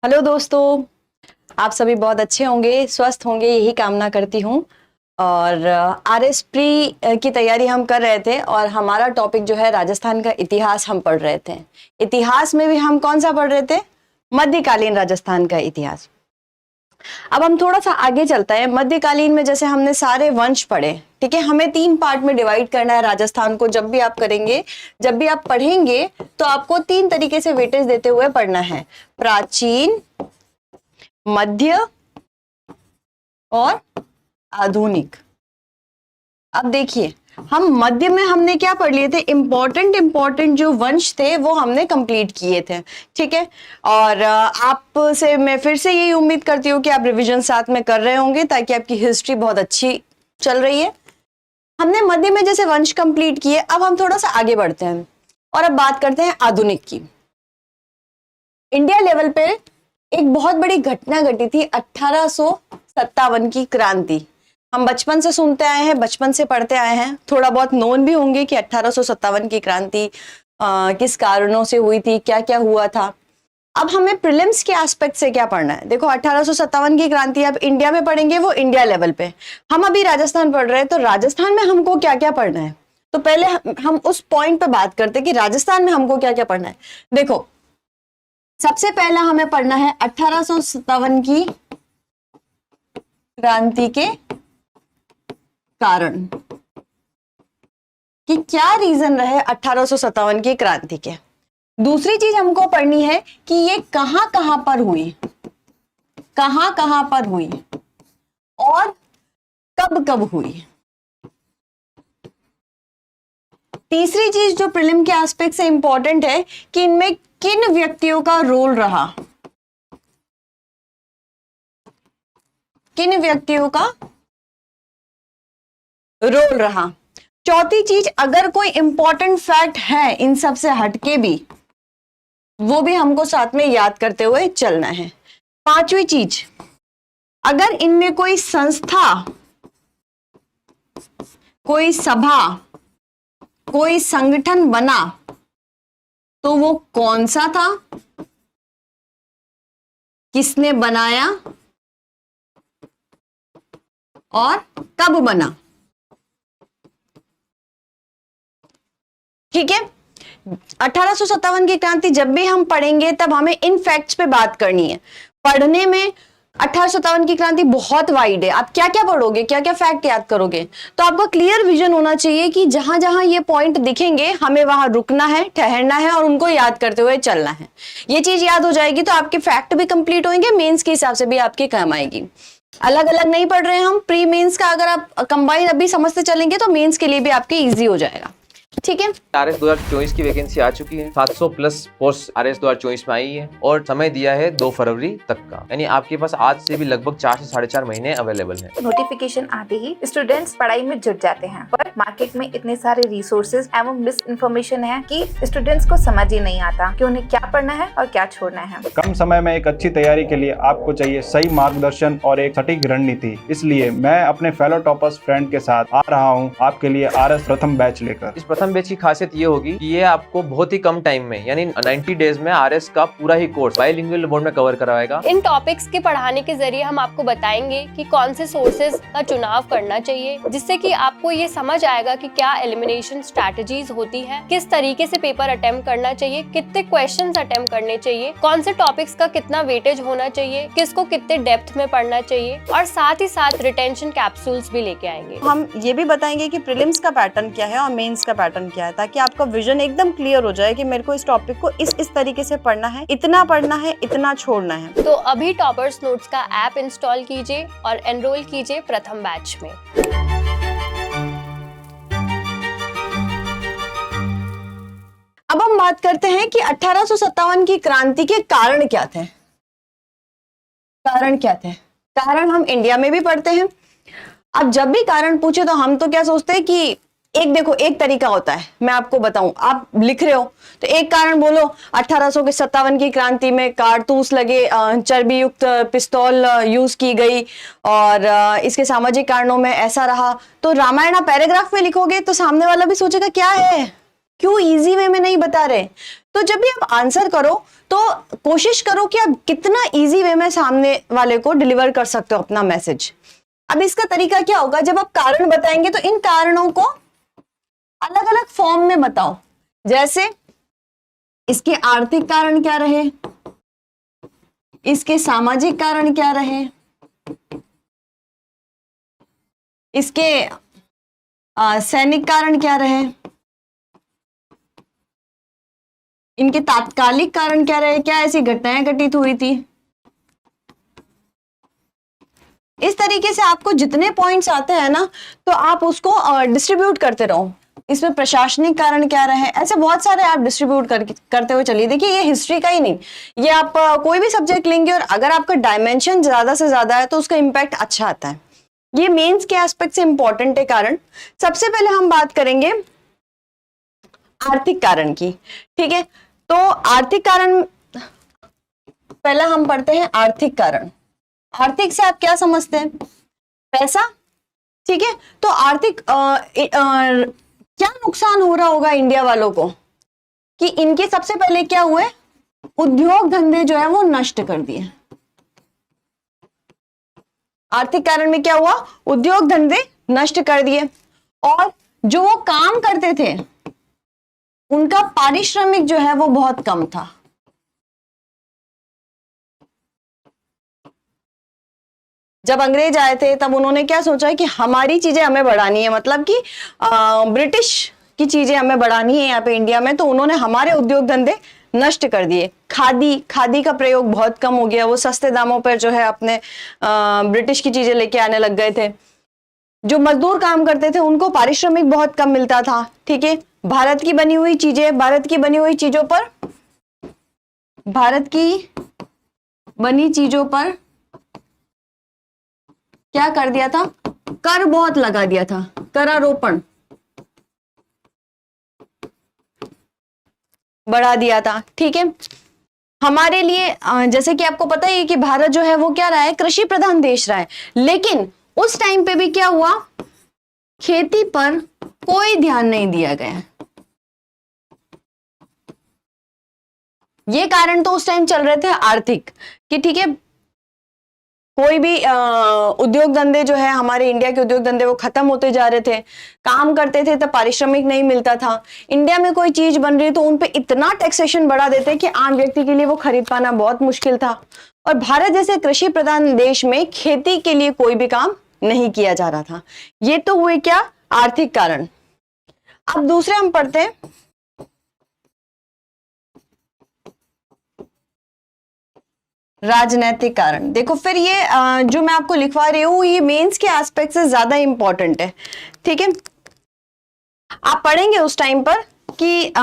Hello दोस्तों, आप सभी बहुत अच्छे होंगे, स्वस्थ होंगे, यही कामना करती हूँ। और आरएस प्री की तैयारी हम कर रहे थे और हमारा टॉपिक जो है राजस्थान का इतिहास हम पढ़ रहे थे। इतिहास में भी हम कौन सा पढ़ रहे थे? मध्यकालीन राजस्थान का इतिहास। अब हम थोड़ा सा आगे चलते हैं। मध्यकालीन में जैसे हमने सारे वंश पढ़े, ठीक है, हमें 3 पार्ट में डिवाइड करना है राजस्थान को। जब भी आप करेंगे, जब भी आप पढ़ेंगे तो आपको 3 तरीके से वेटेज देते हुए पढ़ना है: प्राचीन, मध्य और आधुनिक। अब देखिए, हम मध्य में हमने क्या पढ़ लिए थे? इंपॉर्टेंट जो वंश थे वो हमने कंप्लीट किए थे, ठीक है। और आपसे मैं फिर से यही उम्मीद करती हूँ कि आप रिवीजन साथ में कर रहे होंगे ताकि आपकी हिस्ट्री बहुत अच्छी चल रही है। हमने मध्य में जैसे वंश कंप्लीट किए, अब हम थोड़ा सा आगे बढ़ते हैं और अब बात करते हैं आधुनिक की। इंडिया लेवल पे एक बहुत बड़ी घटना घटी थी 1857 की क्रांति। हम बचपन से सुनते आए हैं, बचपन से पढ़ते आए हैं, थोड़ा बहुत नोन भी होंगे कि 1857 की क्रांति किस कारणों से हुई थी, क्या क्या हुआ था। अब हमें प्रीलिम्स के एस्पेक्ट से क्या पढ़ना है? देखो, 1857 की क्रांति आप इंडिया में पढ़ेंगे, वो इंडिया लेवल पे। हम अभी राजस्थान पढ़ रहे हैं, तो राजस्थान में हमको क्या क्या पढ़ना है? तो पहले हम उस पॉइंट पे बात करते हैं कि राजस्थान में हमको क्या क्या पढ़ना है। देखो, सबसे पहला हमें पढ़ना है 1857 की क्रांति के कारण, कि क्या रीजन रहे 1857 की क्रांति के। दूसरी चीज हमको पढ़नी है कि ये कहां कहां पर हुई, कहां कहां पर हुई और कब कब हुई। तीसरी चीज जो प्रीलिम के एस्पेक्ट से इंपॉर्टेंट है कि इनमें किन व्यक्तियों का रोल रहा, किन व्यक्तियों का रोल रहा। चौथी चीज, अगर कोई इंपॉर्टेंट फैक्ट है इन सब से हटके भी, वो भी हमको साथ में याद करते हुए चलना है। पांचवी चीज, अगर इनमें कोई संस्था, कोई सभा, कोई संगठन बना तो वो कौन सा था, किसने बनाया और कब बना, ठीक है। 1857 की क्रांति जब भी हम पढ़ेंगे तब हमें इन फैक्ट्स पे बात करनी है। पढ़ने में 1857 की क्रांति बहुत वाइड है, आप क्या क्या पढ़ोगे, क्या क्या फैक्ट याद करोगे, तो आपका क्लियर विजन होना चाहिए कि जहां जहां ये पॉइंट दिखेंगे हमें वहां रुकना है, ठहरना है और उनको याद करते हुए चलना है। ये चीज याद हो जाएगी तो आपके फैक्ट भी कंप्लीट होंगे, मेंस के हिसाब से भी आपके काम आएगी। अलग अलग नहीं पढ़ रहे हैं हम, प्री मेंस का अगर आप कंबाइन अभी समझते चलेंगे तो मेंस के लिए भी आपके ईजी हो जाएगा, ठीक है। आरएस 2024 की वैकेंसी आ चुकी है। 700 प्लस पोस्ट आरएस 2024 में आई है और समय दिया है 2 फरवरी तक का, यानी आपके पास आज से भी लगभग 4 से 4.5 महीने अवेलेबल है। नोटिफिकेशन आते ही स्टूडेंट्स पढ़ाई में जुट जाते हैं, पर मार्केट में इतने सारे रिसोर्सेज एवं मिस इन्फॉर्मेशन है कि स्टूडेंट्स को समझ ही नहीं आता कि उन्हें क्या पढ़ना है और क्या छोड़ना है। कम समय में एक अच्छी तैयारी के लिए आपको चाहिए सही मार्गदर्शन और एक सटीक रणनीति। इसलिए मैं अपने फेलो टॉपर्स फ्रेंड के साथ आ रहा हूं आपके लिए आरएस प्रथम बैच लेकर। इस प्रथम बैच की खासियत ये होगी कि ये आपको बहुत ही कम टाइम में, यानी 90 डेज में आरएस का पूरा ही कोर्स बाइलिंगुअल मोड में कवर करवाएगा। इन टॉपिक्स के पढ़ाने के जरिए हम आपको बताएंगे कि कौन से सोर्सेज का चुनाव करना चाहिए, जिससे कि आपको ये समझ आएगा कि क्या एलिमिनेशन स्ट्रैटेजीज होती है, किस तरीके से पेपर अटेम्प्ट करना चाहिए, कितने क्वेश्चंस अटेम्प्ट करने चाहिए, कौन से टॉपिक्स का कितना वेटेज होना चाहिए, किसको कितने डेप्थ में पढ़ना चाहिए, और साथ ही साथ रिटेंशन कैप्सूल्स भी लेके आएंगे। हम ये भी बताएंगे कि प्रीलिम्स का पैटर्न क्या है और मेंस का पैटर्न क्या है, ताकि आपका विजन एकदम क्लियर हो जाए कि मेरे को इस टॉपिक को इस तरीके से पढ़ना है, इतना पढ़ना है, इतना छोड़ना है। तो अभी टॉपर्स नोट्स का ऐप इंस्टॉल कीजिए और एनरोल कीजिए प्रथम बैच में। अब हम बात करते हैं कि 1857 की क्रांति के कारण क्या थे। कारण क्या थे? कारण हम इंडिया में भी पढ़ते हैं। अब जब भी कारण पूछे तो हम तो क्या सोचते हैं कि देखो, एक तरीका होता है, मैं आपको बताऊं, आप लिख रहे हो तो एक कारण बोलो, 1857 की क्रांति में कारतूस लगे, चर्बी युक्त पिस्तौल यूज की गई और इसके सामाजिक कारणों में ऐसा रहा। तो रामायण पैराग्राफ में लिखोगे तो सामने वाला भी सोचेगा क्या है, क्यों इजी वे में नहीं बता रहे? तो जब भी आप आंसर करो तो कोशिश करो कि आप कितना इजी वे में सामने वाले को डिलीवर कर सकते हो अपना मैसेज। अब इसका तरीका क्या होगा, जब आप कारण बताएंगे तो इन कारणों को अलग अलग फॉर्म में बताओ। जैसे इसके आर्थिक कारण क्या रहे, इसके सामाजिक कारण क्या रहे, इसके सैनिक कारण क्या रहे, इनके तात्कालिक कारण क्या रहे, क्या ऐसी घटनाएं घटित हुई थी। इस तरीके से आपको जितने पॉइंट्स आते हैं ना, तो आप उसको डिस्ट्रीब्यूट करते रहो। इसमें प्रशासनिक कारण क्या रहे, ऐसे बहुत सारे आप डिस्ट्रीब्यूट करते हुए चलिए। देखिए, ये हिस्ट्री का ही नहीं, ये आप कोई भी सब्जेक्ट लेंगे और अगर आपका डायमेंशन ज्यादा से ज्यादा है तो उसका इम्पैक्ट अच्छा आता है। ये मेंस के एस्पेक्ट से इंपॉर्टेंट है कारण। सबसे पहले हम बात करेंगे आर्थिक कारण की, ठीक है। तो आर्थिक कारण पहला हम पढ़ते हैं आर्थिक कारण। आर्थिक से आप क्या समझते हैं? पैसा, ठीक है। तो आर्थिक क्या नुकसान हो रहा होगा इंडिया वालों को कि इनके सबसे पहले क्या हुए, उद्योग धंधे जो है वो नष्ट कर दिए। आर्थिक कारण में क्या हुआ, उद्योग धंधे नष्ट कर दिए, और जो वो काम करते थे उनका पारिश्रमिक जो है वो बहुत कम था। जब अंग्रेज आए थे तब उन्होंने क्या सोचा है कि हमारी चीजें हमें बढ़ानी है, मतलब कि ब्रिटिश की चीजें हमें बढ़ानी है यहाँ पे इंडिया में, तो उन्होंने हमारे उद्योग धंधे नष्ट कर दिए। खादी का प्रयोग बहुत कम हो गया, वो सस्ते दामों पर जो है अपने ब्रिटिश की चीजें लेके आने लग गए थे। जो मजदूर काम करते थे उनको पारिश्रमिक बहुत कम मिलता था, ठीक है। भारत की बनी हुई चीजों पर, भारत की बनी चीजों पर क्या कर दिया था, कर बहुत लगा दिया था, करारोपण बढ़ा दिया था, ठीक है। हमारे लिए जैसे कि आपको पता ही है कि भारत जो है वो क्या रहा है, कृषि प्रधान देश रहा है। लेकिन उस टाइम पे भी क्या हुआ, खेती पर कोई ध्यान नहीं दिया गया। ये कारण तो उस टाइम चल रहे थे आर्थिक, कि ठीक है कोई भी उद्योग धंधे जो है, हमारे इंडिया के उद्योग धंधे वो खत्म होते जा रहे थे। काम करते थे तो पारिश्रमिक नहीं मिलता था। इंडिया में कोई चीज बन रही तो उन पे इतना टैक्सेशन बढ़ा देते कि आम व्यक्ति के लिए वो खरीद पाना बहुत मुश्किल था। और भारत जैसे कृषि प्रधान देश में खेती के लिए कोई भी काम नहीं किया जा रहा था। ये तो हुए क्या, आर्थिक कारण। अब दूसरे हम पढ़ते हैं राजनैतिक कारण। देखो फिर ये जो मैं आपको लिखवा रही हूं ये मेंस के एस्पेक्ट से ज्यादा इंपॉर्टेंट है, ठीक है। आप पढ़ेंगे उस टाइम पर कि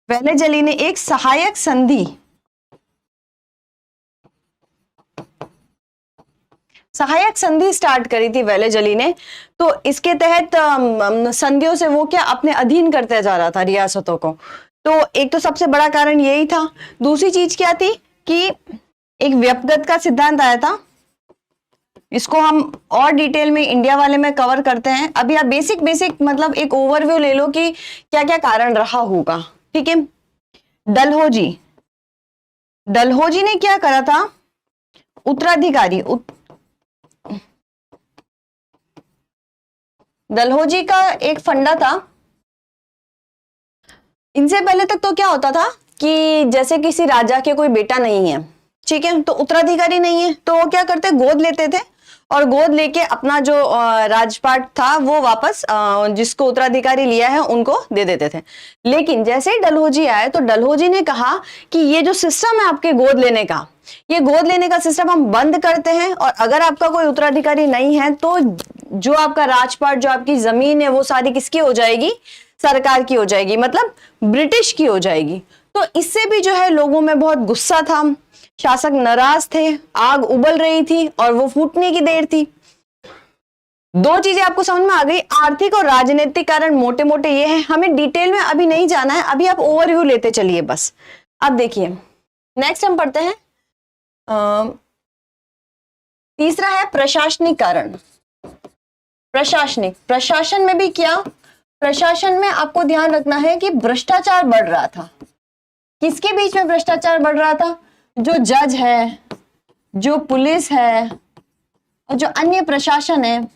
वेलेजली ने एक सहायक संधि स्टार्ट करी थी वेलेजली ने। तो इसके तहत संधियों से वो क्या अपने अधीन करते जा रहा था रियासतों को। तो एक तो सबसे बड़ा कारण यही था। दूसरी चीज क्या थी कि एक व्यपगत का सिद्धांत आया था। इसको हम और डिटेल में इंडिया वाले में कवर करते हैं। अभी आप बेसिक मतलब एक ओवरव्यू ले लो कि क्या क्या कारण रहा होगा, ठीक है। डलहौजी ने क्या करा था, उत्तराधिकारी डलहौजी का एक फंडा था। इनसे पहले तक तो क्या होता था कि जैसे किसी राजा के कोई बेटा नहीं है, ठीक है, तो उत्तराधिकारी नहीं है, तो वो क्या करते, गोद लेते थे और गोद लेके अपना जो राजपाट था वो वापस जिसको उत्तराधिकारी लिया है उनको दे देते थे। लेकिन जैसे ही डलहौजी आए तो डलहौजी ने कहा कि ये जो सिस्टम है आपके गोद लेने का, ये गोद लेने का सिस्टम हम बंद करते हैं, और अगर आपका कोई उत्तराधिकारी नहीं है तो जो आपका राजपाट, जो आपकी जमीन है वो सारी किसकी हो जाएगी, सरकार की हो जाएगी, मतलब ब्रिटिश की हो जाएगी। तो इससे भी जो है लोगों में बहुत गुस्सा था, शासक नाराज थे, आग उबल रही थी और वो फूटने की देर थी। दो चीजें आपको समझ में आ गई, आर्थिक और राजनीतिक कारण मोटे मोटे ये हैं। हमें डिटेल में अभी नहीं जाना है, अभी आप ओवरव्यू लेते चलिए बस। अब देखिए नेक्स्ट हम पढ़ते हैं तीसरा है प्रशासनिक कारण। प्रशासन में भी क्या, प्रशासन में आपको ध्यान रखना है कि भ्रष्टाचार बढ़ रहा था। किसके बीच में भ्रष्टाचार बढ़ रहा था? जो जज है, जो पुलिस है और जो अन्य प्रशासन है,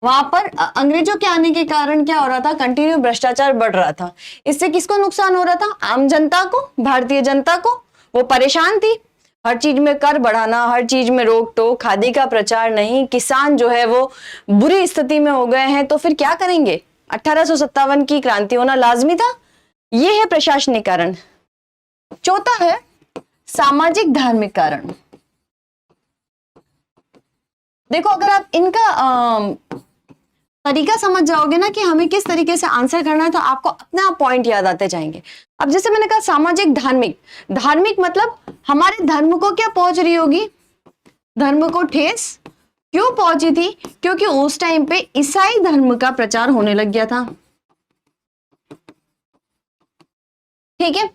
वहां पर अंग्रेजों के आने के कारण क्या हो रहा था? कंटिन्यू भ्रष्टाचार बढ़ रहा था। इससे किसको नुकसान हो रहा था? आम जनता को, भारतीय जनता को। वो परेशान थी, हर चीज में कर बढ़ाना, हर चीज में रोक टोक, खादी का प्रचार नहीं, किसान जो है वो बुरी स्थिति में हो गए हैं, तो फिर क्या करेंगे? 1857 की क्रांति होना लाजमी था। ये है प्रशासनिक कारण। चौथा है सामाजिक धार्मिक कारण। देखो, अगर आप इनका तरीका समझ जाओगे ना कि हमें किस तरीके से आंसर करना है, तो आपको अपने आप पॉइंट याद आते जाएंगे। अब जैसे मैंने कहा सामाजिक धार्मिक, धार्मिक मतलब हमारे धर्म को क्या पहुंच रही होगी? धर्म को ठेस क्यों पहुंची थी? क्योंकि उस टाइम पे ईसाई धर्म का प्रचार होने लग गया था। ठीक है।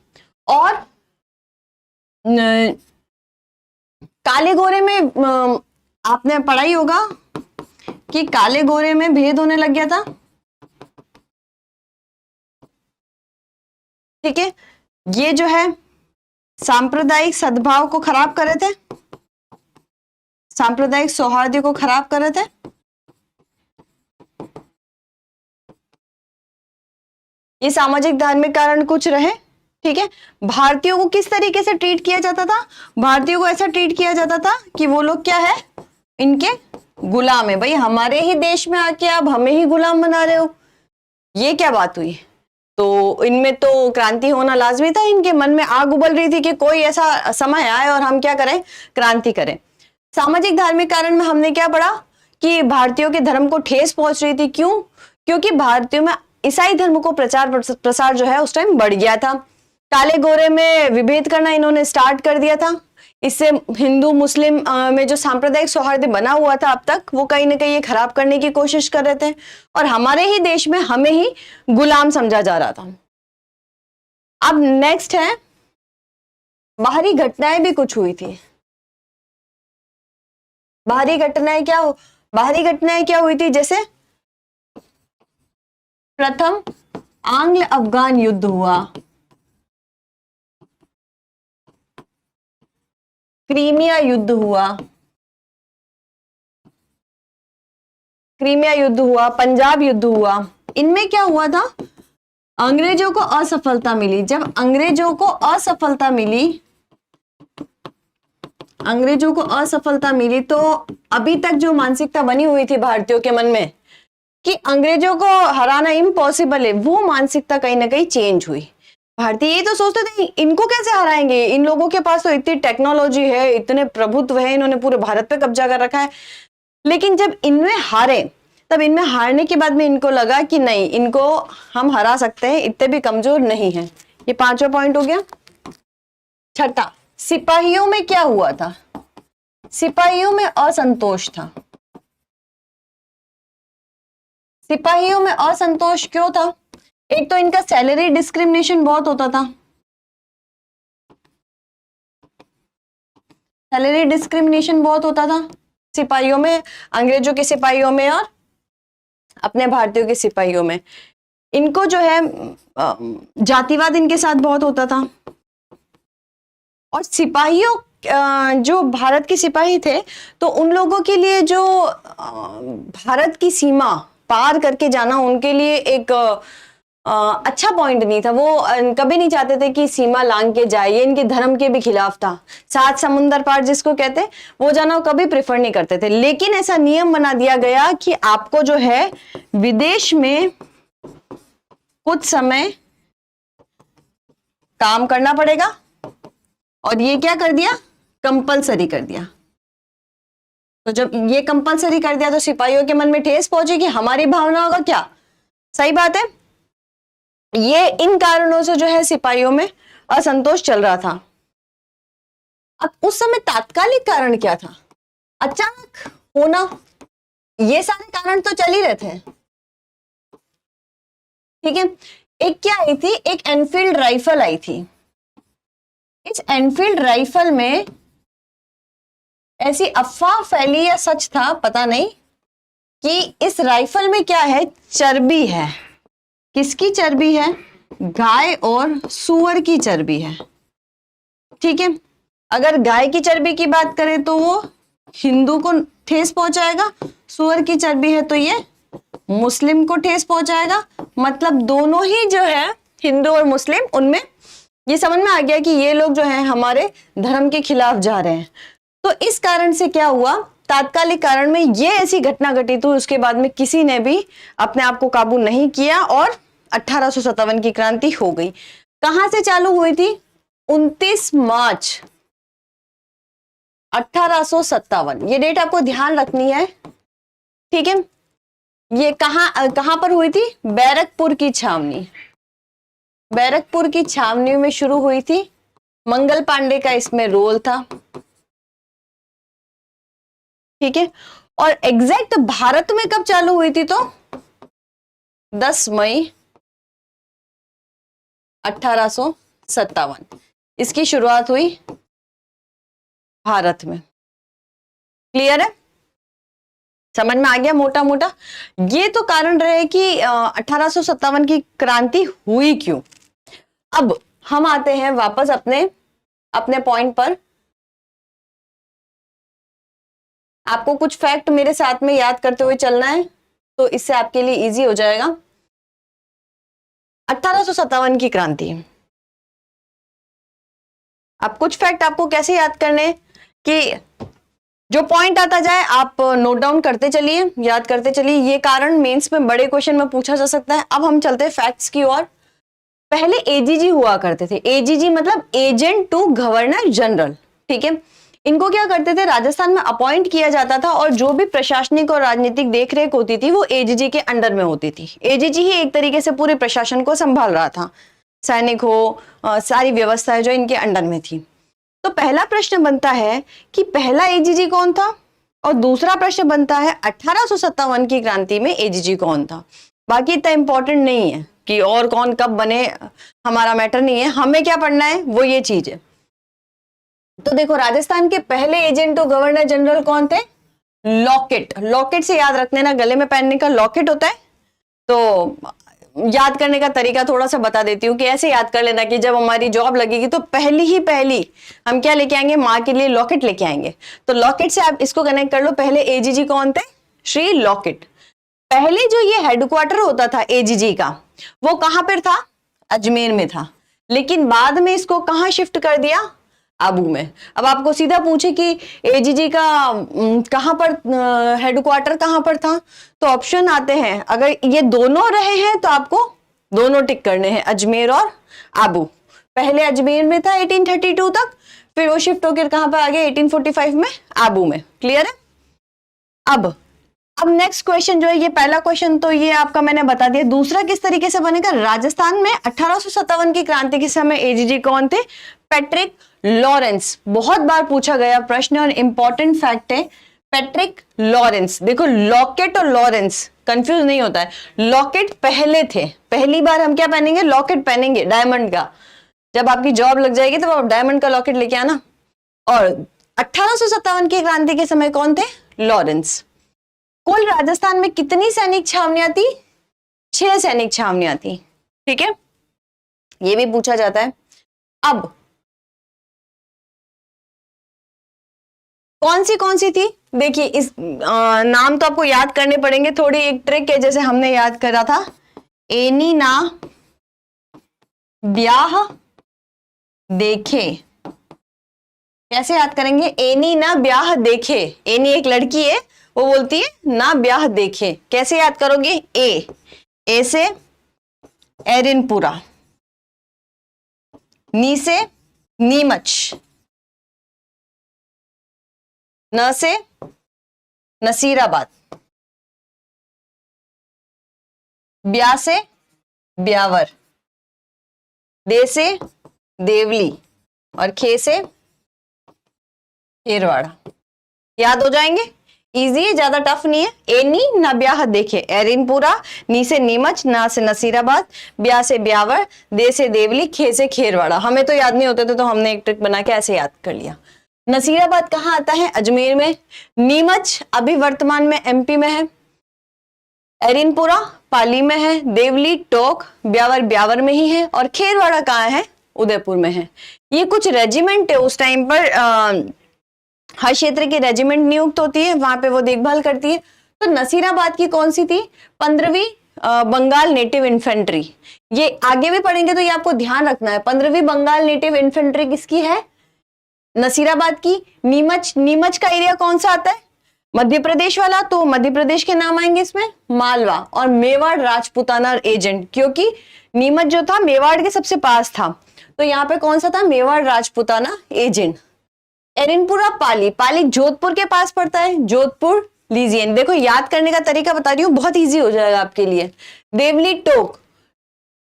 और काले गोरे में आपने पढ़ा ही होगा कि काले गोरे में भेद होने लग गया था। ठीक है। ये जो है सांप्रदायिक सद्भाव को खराब कर रहे थे, सांप्रदायिक सौहार्द को खराब कर रहे थे। ये सामाजिक धार्मिक कारण कुछ रहे। ठीक है। भारतीयों को किस तरीके से ट्रीट किया जाता था? भारतीयों को ऐसा ट्रीट किया जाता था कि वो लोग क्या है? इनके गुलाम है। भाई, हमारे ही देश में आके आप हमें ही गुलाम बना रहे हो, ये क्या बात हुई? तो इनमें तो क्रांति होना लाजमी था। इनके मन में आग उबल रही थी कि कोई ऐसा समय आए और हम क्या करें? क्रांति करें। सामाजिक धार्मिक कारण में हमने क्या पढ़ा कि भारतीयों के धर्म को ठेस पहुंच रही थी। क्यों? क्योंकि भारतीयों में ईसाई धर्म को प्रसार जो है उस टाइम बढ़ गया था। काले गोरे में विभेद करना इन्होंने स्टार्ट कर दिया था। इससे हिंदू मुस्लिम में जो सांप्रदायिक सौहार्द बना हुआ था अब तक, वो कहीं ना कहीं ये खराब करने की कोशिश कर रहे थे। और हमारे ही देश में हमें ही गुलाम समझा जा रहा था। अब नेक्स्ट है, बाहरी घटनाएं भी कुछ हुई थी। बाहरी घटनाएं क्या हुई थी? जैसे प्रथम आंग्ल अफगान युद्ध हुआ, क्रीमिया युद्ध हुआ, पंजाब युद्ध हुआ। इनमें क्या हुआ था? अंग्रेजों को असफलता मिली। जब अंग्रेजों को असफलता मिली तो अभी तक जो मानसिकता बनी हुई थी भारतीयों के मन में कि अंग्रेजों को हराना इम्पॉसिबल है, वो मानसिकता कहीं ना कहीं चेंज हुई। भारतीय ये तो सोचते थे इनको कैसे हराएंगे, इन लोगों के पास तो इतनी टेक्नोलॉजी है, इतने प्रभुत्व है, इन्होंने पूरे भारत पे कब्जा कर रखा है। लेकिन जब इनमें हारे, तब इनमें हारने के बाद में इनको लगा कि नहीं, इनको हम हरा सकते हैं, इतने भी कमजोर नहीं है। ये पांचवा पॉइंट हो गया। छठा, सिपाहियों में क्या हुआ था? सिपाहियों में असंतोष था। सिपाहियों में असंतोष क्यों था? एक तो इनका सैलरी डिस्क्रिमिनेशन बहुत होता था। सैलरी डिस्क्रिमिनेशन बहुत होता था सिपाहियों में, अंग्रेजों के सिपाहियों में और अपने भारतीयों के सिपाहियों में। इनको जो है जातिवाद इनके साथ बहुत होता था। और सिपाहियों, जो भारत के सिपाही थे, तो उन लोगों के लिए जो भारत की सीमा पार करके जाना उनके लिए एक अच्छा पॉइंट नहीं था। वो कभी नहीं चाहते थे कि सीमा लांघ के जाए। ये इनके धर्म के भी खिलाफ था। 7 समुंदर पार जिसको कहते, वो जाना वो कभी प्रेफर नहीं करते थे। लेकिन ऐसा नियम बना दिया गया कि आपको जो है विदेश में कुछ समय काम करना पड़ेगा। और ये क्या कर दिया? कंपलसरी कर दिया। तो जब ये कंपलसरी कर दिया तो सिपाहियों के मन में ठेस पहुंची कि हमारी भावनाओं का क्या? सही बात है। ये इन कारणों से जो है सिपाहियों में असंतोष चल रहा था। अब उस समय तात्कालिक कारण क्या था? अचानक होना, ये सारे कारण तो चल ही रहे थे। ठीक है। एक क्या आई थी? एक एनफील्ड राइफल आई थी। इस एनफील्ड राइफल में ऐसी अफवाह फैली या सच था पता नहीं कि इस राइफल में क्या है, चर्बी है। किसकी चर्बी है? गाय और सूअर की चर्बी है। ठीक है, अगर गाय की चर्बी की बात करें तो वो हिंदू को ठेस पहुंचाएगा, सूअर की चर्बी है तो ये मुस्लिम को ठेस पहुंचाएगा। मतलब दोनों ही जो है हिंदू और मुस्लिम, उनमें ये समझ में आ गया कि ये लोग जो है हमारे धर्म के खिलाफ जा रहे हैं। तो इस कारण से क्या हुआ, तात्कालिक कारण में ये ऐसी घटना घटित हुई, उसके बाद में किसी ने भी अपने आप को काबू नहीं किया और 1857 की क्रांति हो गई। कहां से चालू हुई थी? 29 मार्च 1857। ये डेट आपको ध्यान रखनी है। ठीक है, ये कहां पर हुई थी? बैरकपुर की छावनी। बैरकपुर की छावनी में शुरू हुई थी। मंगल पांडे का इसमें रोल था। ठीक है, और एग्जैक्ट भारत में कब चालू हुई थी? तो 10 मई 1857 इसकी शुरुआत हुई भारत में। क्लियर है? समझ में आ गया मोटा मोटा? ये तो कारण रहे कि 1857 की क्रांति हुई क्यों। अब हम आते हैं वापस अपने पॉइंट पर। आपको कुछ फैक्ट मेरे साथ में याद करते हुए चलना है, तो इससे आपके लिए इजी हो जाएगा। 1857 की क्रांति, अब कुछ फैक्ट आपको कैसे याद करने कि जो पॉइंट आता जाए आप नोट डाउन करते चलिए, याद करते चलिए। ये कारण मेंस में बड़े क्वेश्चन में पूछा जा सकता है। अब हम चलते हैं फैक्ट्स की ओर। पहले एजीजी हुआ करते थे। एजीजी मतलब एजेंट टू गवर्नर जनरल। ठीक है, इनको क्या करते थे, राजस्थान में अपॉइंट किया जाता था और जो भी प्रशासनिक और राजनीतिक देखरेख होती थी वो एजीजी के अंडर में होती थी। एजीजी ही एक तरीके से पूरे प्रशासन को संभाल रहा था। सैनिक हो, सारी व्यवस्थाएं जो इनके अंडर में थी। तो पहला प्रश्न बनता है कि पहला एजीजी कौन था, और दूसरा प्रश्न बनता है 1857 की क्रांति में एजीजी कौन था। बाकी इतना इंपॉर्टेंट नहीं है कि और कौन कब बने, हमारा मैटर नहीं है। हमें क्या पढ़ना है वो ये चीज है। तो देखो, राजस्थान के पहले एजेंट टू गवर्नर जनरल कौन थे? लॉकेट। लॉकेट से याद रख लेना, गले में पहनने का लॉकेट होता है। तो याद करने का तरीका थोड़ा सा बता देती हूँ कि ऐसे याद कर लेना कि जब हमारी जॉब लगेगी तो पहली हम क्या लेके आएंगे, माँ के लिए लॉकेट लेके आएंगे। तो लॉकेट से आप इसको कनेक्ट कर लो। पहले एजीजी कौन थे? श्री लॉकेट। पहले जो ये हेडक्वार्टर होता था एजीजी का, वो कहां पर था? अजमेर में था। लेकिन बाद में इसको कहां शिफ्ट कर दिया? आबू में। अब आपको सीधा पूछे कि एजीजी का कहां पर हेडक्वार्टर कहां पर था, तो ऑप्शन आते हैं। अगर ये दोनों रहे हैं तो आपको दोनों टिक करने हैं, अजमेर और आबू। पहले अजमेर में था 1832 तक, फिर वो शिफ्ट होकर कहां पर आ गया 1845 में आबू में। क्लियर है? अब नेक्स्ट क्वेश्चन जो है, ये पहला क्वेश्चन तो ये आपका मैंने बता दिया। दूसरा किस तरीके से बनेगा? राजस्थान में 1857 की क्रांति के समय एजीजी कौन थे? Patrick Lawrence. बहुत बार पूछा गया प्रश्न और इंपॉर्टेंट फैक्ट है, पैट्रिक लॉरेंस। देखो, लॉकेट और लॉरेंस कंफ्यूज नहीं होता है। लॉकेट पहले थे। पहली बार हम क्या पहनेंगे? लॉकेट पहनेंगे डायमंड का। जब आपकी जॉब लग जाएगी तो आप डायमंड का लॉकेट लेके आना। और 1857 की क्रांति के समय कौन थे? लॉरेंस। कुल राजस्थान में कितनी सैनिक छावनियां थी? 6 सैनिक छावनियां थी। ठीक है, ये भी पूछा जाता है। अब कौन सी थी? देखिए, इस नाम तो आपको याद करने पड़ेंगे। थोड़ी एक ट्रिक है, जैसे हमने याद करा था, एनी ना ब्याह देखे। कैसे याद करेंगे? एनी ना ब्याह देखे। एनी एक लड़की है, वो बोलती है ना ब्याह देखे। कैसे याद करोगे? ए से एरिनपुरा, नी से नीमच, न से नसीराबाद, ब्या से ब्यावर, दे से देवली और खे से खेरवाड़ा। याद हो जाएंगे? इजी है, ज्यादा टफ नहीं है। एनी ना ब्याह देखे, एरिनपुरा, नी से नीमच, ना से नसीराबाद, ब्या से ब्यावर, दे से देवली, खे से खेरवाड़ा। हमें तो याद नहीं होते थे तो हमने एक ट्रिक बना के ऐसे याद कर लिया। नसीराबाद कहाँ आता है? अजमेर में। नीमच अभी वर्तमान में एमपी में है। एरिनपुरा पाली में है, देवली टोक ब्यावर ब्यावर में ही है, और खेरवाड़ा कहाँ है, उदयपुर में है। ये कुछ रेजिमेंट है, उस टाइम पर हर क्षेत्र की रेजिमेंट नियुक्त होती है, वहां पे वो देखभाल करती है। तो नसीराबाद की कौन सी थी, 15वीं बंगाल नेटिव इन्फेंट्री। ये आगे भी पढ़ेंगे तो ये आपको ध्यान रखना है, 15वीं बंगाल नेटिव इन्फेंट्री किसकी है, नसीराबाद की। नीमच, नीमच का एरिया कौन सा आता है, मध्य प्रदेश वाला, तो मध्य प्रदेश के नाम आएंगे इसमें, मालवा। और मेवाड़ राजपूताना एजेंट, क्योंकि नीमच जो था मेवाड़ के सबसे पास था, तो यहाँ पे कौन सा था, मेवाड़ राजपूताना एजेंट। एरिनपुरा पाली, पाली जोधपुर के पास पड़ता है, जोधपुर लीजियन। देखो याद करने का तरीका बता रही हूँ, बहुत इजी हो जाएगा आपके लिए। देवली टोक,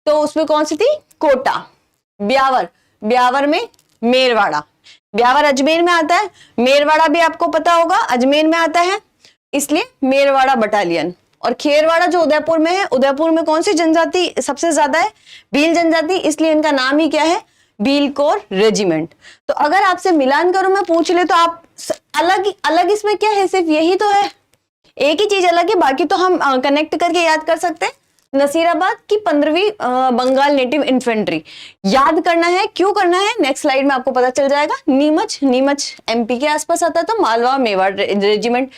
तो उसमें कौन सी थी, कोटा। ब्यावर, ब्यावर में मेरवाड़ा, ब्यावर अजमेर में आता है, मेरवाड़ा भी आपको पता होगा अजमेर में आता है, इसलिए मेरवाड़ा बटालियन। और खेरवाड़ा जो उदयपुर में है, उदयपुर में कौन सी जनजाति सबसे ज्यादा है, भील जनजाति, इसलिए इनका नाम ही क्या है, भील कोर रेजिमेंट। तो अगर आपसे मिलान करो में पूछ ले तो आप अलग अलग इसमें क्या है, सिर्फ यही तो है, एक ही चीज अलग है, बाकी तो हम कनेक्ट करके याद कर सकते हैं। नसीराबाद की 15वीं बंगाल नेटिव इन्फेंट्री याद करना है, क्यों करना है, नेक्स्ट स्लाइड में आपको पता चल जाएगा। नीमच, नीमच एमपी के आसपास आता है, तो मालवा मेवाड़ रेजिमेंट।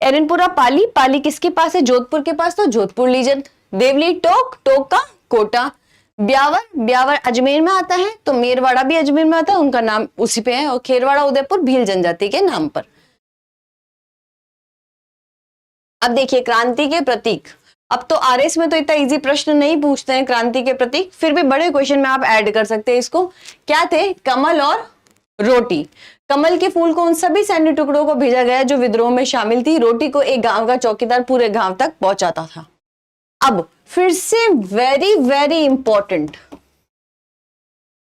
एरिनपुरा पाली, पाली किसके पास है, जोधपुर के पास, तो जोधपुर लीजन। देवली टोक, टोक का कोटा। ब्यावर, ब्यावर अजमेर में आता है, तो मेरवाड़ा भी अजमेर में आता है, उनका नाम उसी पे है। और खेरवाड़ा उदयपुर भील जनजाति के नाम पर। अब देखिए क्रांति के प्रतीक, अब तो आरएस में तो इतना इजी प्रश्न नहीं पूछते हैं क्रांति के प्रतीक, फिर भी बड़े क्वेश्चन में आप ऐड कर सकते हैं इसको। क्या थे, कमल और रोटी। कमल के फूल को उन सभी सैन्य टुकड़ों को भेजा गया जो विद्रोह में शामिल थी, रोटी को एक गांव का चौकीदार पूरे गांव तक पहुंचाता था। अब फिर से वेरी वेरी इंपॉर्टेंट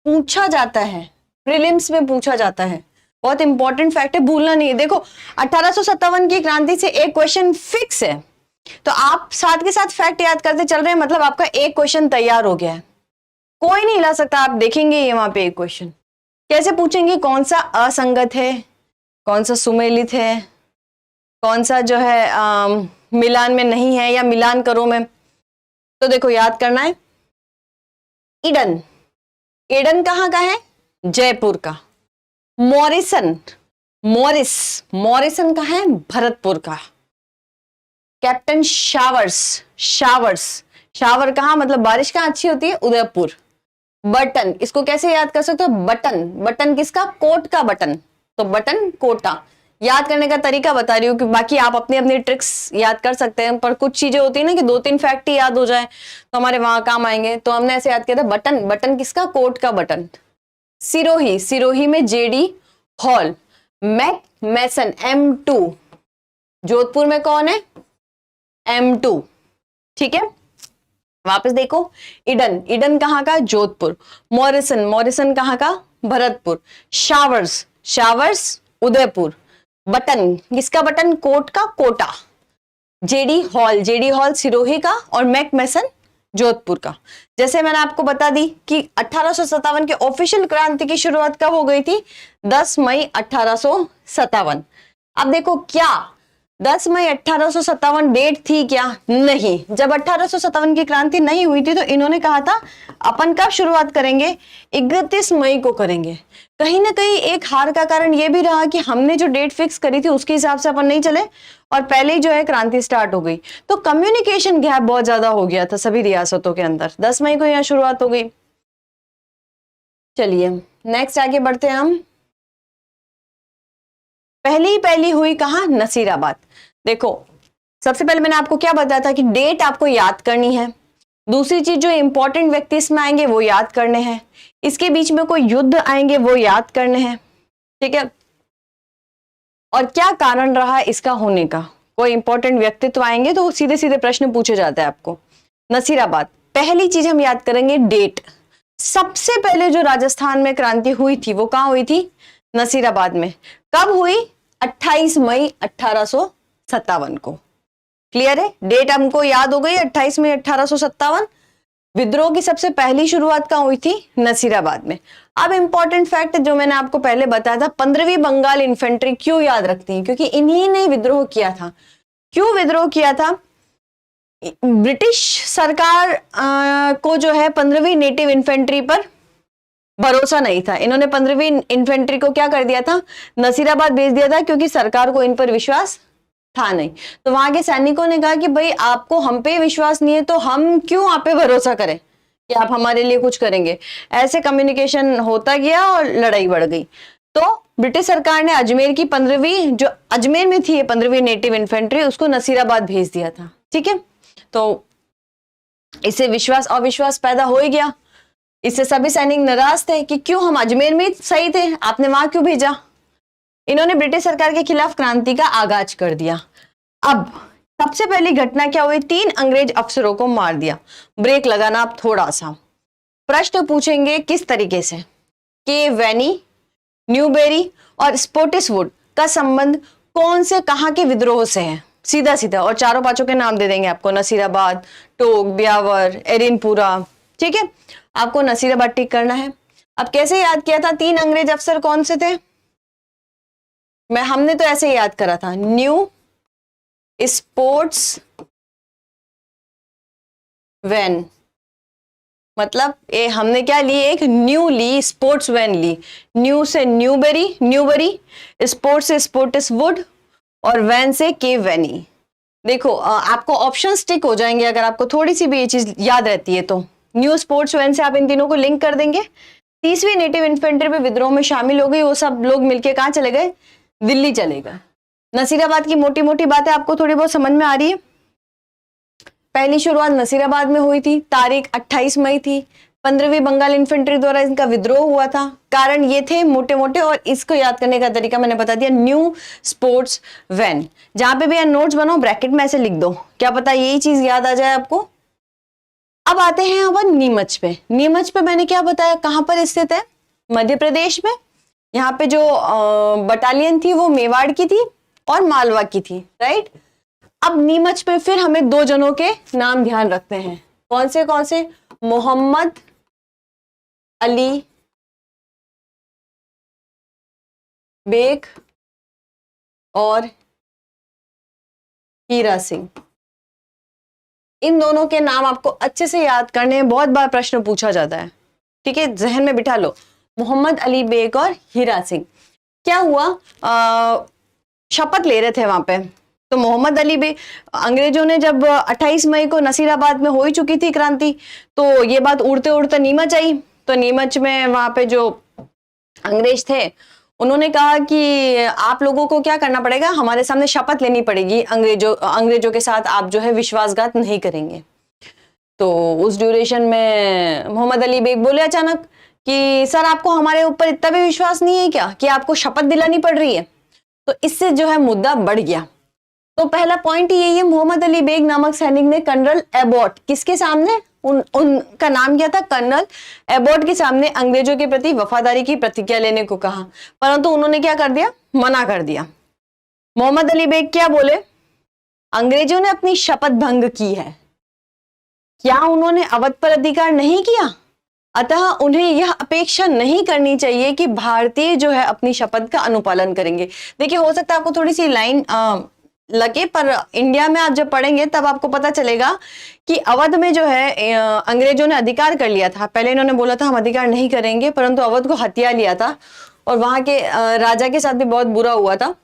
पूछा जाता है, प्रीलिम्स में पूछा जाता है, बहुत इंपॉर्टेंट फैक्ट है, भूलना नहीं है। देखो 1857 की क्रांति से एक क्वेश्चन फिक्स है, तो आप साथ के साथ फैक्ट याद करते चल रहे हैं, मतलब आपका एक क्वेश्चन तैयार हो गया है, कोई नहीं हिला सकता। आप देखेंगे ये वहां पे एक क्वेश्चन कैसे पूछेंगे, कौन सा असंगत है, कौन सा सुमेलित है, कौन सा जो है मिलान में नहीं है या मिलान करो में। तो देखो याद करना है, ईडन, ईडन कहाँ का है, जयपुर का। मॉरिसन, मॉरिसन कहाँ है, भरतपुर का। कैप्टन शावर्स, शावर कहाँ, मतलब बारिश कहाँ अच्छी होती है, उदयपुर। बटन, इसको कैसे याद कर सकते हो, बटन, बटन किसका, कोट का बटन, तो बटन कोटा। याद करने का तरीका बता रही हूँ कि बाकी आप अपनी अपनी ट्रिक्स याद कर सकते हैं, पर कुछ चीजें होती है ना कि 2-3 फैक्ट ही याद हो जाए तो हमारे वहां काम आएंगे, तो हमने ऐसे याद किया था, बटन, बटन किसका, कोट का बटन। सिरोही, सिरोही में जेडी हॉल। मैक मैसन, M2, जोधपुर में कौन है, M2, ठीक है। वापस देखो, ईडन, ईडन कहाँ का, जोधपुर। मॉरिसन, मॉरिसन कहाँ का, Bharatpur. Showers, showers Udaipur. Button किसका, बटन कोट का, Kota. JD Hall, JD Hall Sirohi का, और मैक मैसन जोधपुर का। जैसे मैंने आपको बता दी कि 1857 के ऑफिशियल क्रांति की शुरुआत कब हो गई थी, 10 मई 1857। अब देखो क्या 10 मई 1857 डेट थी क्या, नहीं। जब 1857 की क्रांति नहीं हुई थी तो इन्होंने कहा था अपन कब शुरुआत करेंगे, 31 मई को करेंगे। कहीं ना कहीं एक हार का कारण यह भी रहा कि हमने जो डेट फिक्स करी थी उसके हिसाब से अपन नहीं चले और पहले ही जो है क्रांति स्टार्ट हो गई, तो कम्युनिकेशन गैप बहुत ज्यादा हो गया था सभी रियासतों के अंदर। 10 मई को यहाँ शुरुआत हो गई। चलिए नेक्स्ट आगे बढ़ते हैं हम। पहली हुई कहाँ, नसीराबाद। देखो सबसे पहले मैंने आपको क्या बताया था कि डेट आपको याद करनी है। दूसरी चीज जो इंपॉर्टेंट व्यक्ति इसमें आएंगे वो याद करने हैं। इसके बीच में कोई युद्ध आएंगे वो याद करने हैं, ठीक है। और क्या कारण रहा इसका होने का, कोई इंपॉर्टेंट व्यक्तित्व आएंगे तो सीधे सीधे प्रश्न पूछे जाते हैं आपको। नसीराबाद, पहली चीज हम याद करेंगे डेट। सबसे पहले जो राजस्थान में क्रांति हुई थी वो कहाँ हुई थी, नसीराबाद में। कब हुई, 28 मई 1857 को। क्लियर है, डेट हमको याद हो गई, 28 मई 1857। विद्रोह की सबसे पहली शुरुआत कहाँ हुई थी, नसीराबाद में। अब इंपॉर्टेंट फैक्ट जो मैंने आपको पहले बताया था, 15वीं बंगाल इन्फेंट्री क्यों याद रखती है, क्योंकि इन्हीं ने विद्रोह किया था। क्यों विद्रोह किया था, ब्रिटिश सरकार को जो है 15वीं नेटिव इन्फेंट्री पर भरोसा नहीं था। इन्होंने 15वीं इन्फेंट्री को क्या कर दिया था, नसीराबाद भेज दिया था, क्योंकि सरकार को इन पर विश्वास था नहीं। तो वहां के सैनिकों ने कहा कि भाई आपको हम पे विश्वास नहीं है तो हम क्यों आप पे भरोसा करें कि आप हमारे लिए कुछ करेंगे। ऐसे कम्युनिकेशन होता गया और लड़ाई बढ़ गई। तो ब्रिटिश सरकार ने अजमेर की 15वीं, जो अजमेर में थी 15वीं नेटिव इन्फेंट्री, उसको नसीराबाद भेज दिया था। ठीक है, तो इससे विश्वास अविश्वास पैदा हो ही गया। इससे सभी सैनिक नाराज थे कि क्यों हम अजमेर में सही थे, आपने वहां क्यों भेजा। इन्होंने ब्रिटिश सरकार के खिलाफ क्रांति का आगाज कर दिया। अब सबसे पहली घटना क्या हुई, 3 अंग्रेज अफसरों को मार दिया। ब्रेक लगाना आप थोड़ा सा, प्रश्न पूछेंगे किस तरीके से। के वैनी, न्यूबेरी और स्पोटिसवुड का संबंध कौन से कहां के विद्रोह से है, सीधा सीधा। और चारों पांचों के नाम दे देंगे आपको, नसीराबाद, टोक, ब्यावर, एरिनपुरा। ठीक है, आपको नसीराबाद टिक करना है। अब कैसे याद किया था, 3 अंग्रेज अफसर कौन से थे, हमने तो ऐसे ही याद करा था, न्यू स्पोर्ट्स वैन। मतलब हमने क्या ली, एक न्यू ली, स्पोर्ट्स वैन ली। न्यू से न्यूबेरी, स्पोर्ट्स से स्पोर्टिसवुड और वैन से के वैनी। देखो आपको ऑप्शन टिक हो जाएंगे अगर आपको थोड़ी सी भी ये चीज याद रहती है तो। न्यू स्पोर्ट्स वैन से आप इन तीनों को लिंक कर देंगे। 30वीं नेटिव इन्फेंट्री में विद्रोह में शामिल हो गई। वो सब लोग मिलके कहाँ चले गए, दिल्ली चले गए। नसीराबाद की मोटी मोटी बातें आपको थोड़ी बहुत समझ में आ रही है। पहली शुरुआत नसीराबाद में हुई थी, तारीख 28 मई थी। 15वीं बंगाल इन्फेंट्री द्वारा इनका विद्रोह हुआ था। कारण ये थे मोटे मोटे, और इसको याद करने का तरीका मैंने बता दिया, न्यू स्पोर्ट्स वैन। जहां पे भी नोट्स बनाओ ब्रैकेट में ऐसे लिख दो, क्या पता यही चीज याद आ जाए आपको। अब आते हैं अपन नीमच पे। नीमच पे मैंने क्या बताया, कहां पर स्थित है, मध्य प्रदेश में। यहाँ पे जो बटालियन थी वो मेवाड़ की थी और मालवा की थी, राइट। अब नीमच पे फिर हमें 2 जनों के नाम ध्यान रखते हैं। कौन से, मोहम्मद अली बेग और हीरा सिंह। इन दोनों के नाम आपको अच्छे से याद करने हैं, बहुत बार प्रश्न पूछा जाता है। ठीक है, जहन में बिठा लो, मोहम्मद अली बेग और हीरा सिंह। क्या हुआ, शपथ ले रहे थे वहां पे। तो मोहम्मद अली बेग, अंग्रेजों ने जब 28 मई को नसीराबाद में हो ही चुकी थी क्रांति, तो ये बात उड़ते उड़ते नीमच आई। तो नीमच में वहां पे जो अंग्रेज थे उन्होंने कहा कि आप लोगों को क्या करना पड़ेगा, हमारे सामने शपथ लेनी पड़ेगी, अंग्रेजों के साथ आप जो है विश्वासघात नहीं करेंगे। तो उस ड्यूरेशन में मोहम्मद अली बेग बोले अचानक कि सर आपको हमारे ऊपर इतना भी विश्वास नहीं है क्या कि आपको शपथ दिलानी पड़ रही है। तो इससे जो है मुद्दा बढ़ गया। तो पहला पॉइंट यही है, मोहम्मद अली बेग नामक सैनिक ने कर्नल एबॉट, किसके सामने, उनका नाम क्या था, कर्नल एबॉट के सामने अंग्रेजों के प्रति वफादारी की प्रतिज्ञा लेने को कहा, परंतु उन्होंने क्या कर दिया, मना कर दिया। मोहम्मद अली बेग क्या बोले, अंग्रेजों ने अपनी शपथ भंग की है, क्या उन्होंने अवध पर अधिकार नहीं किया, अतः उन्हें यह अपेक्षा नहीं करनी चाहिए कि भारतीय जो है अपनी शपथ का अनुपालन करेंगे। देखिए हो सकता है आपको थोड़ी सी लाइन लगे, पर इंडिया में आप जब पढ़ेंगे तब आपको पता चलेगा कि अवध में जो है अंग्रेजों ने अधिकार कर लिया था। पहले इन्होंने बोला था हम अधिकार नहीं करेंगे, परंतु अवध को हथिया लिया था और वहां के राजा के साथ भी बहुत बुरा हुआ था।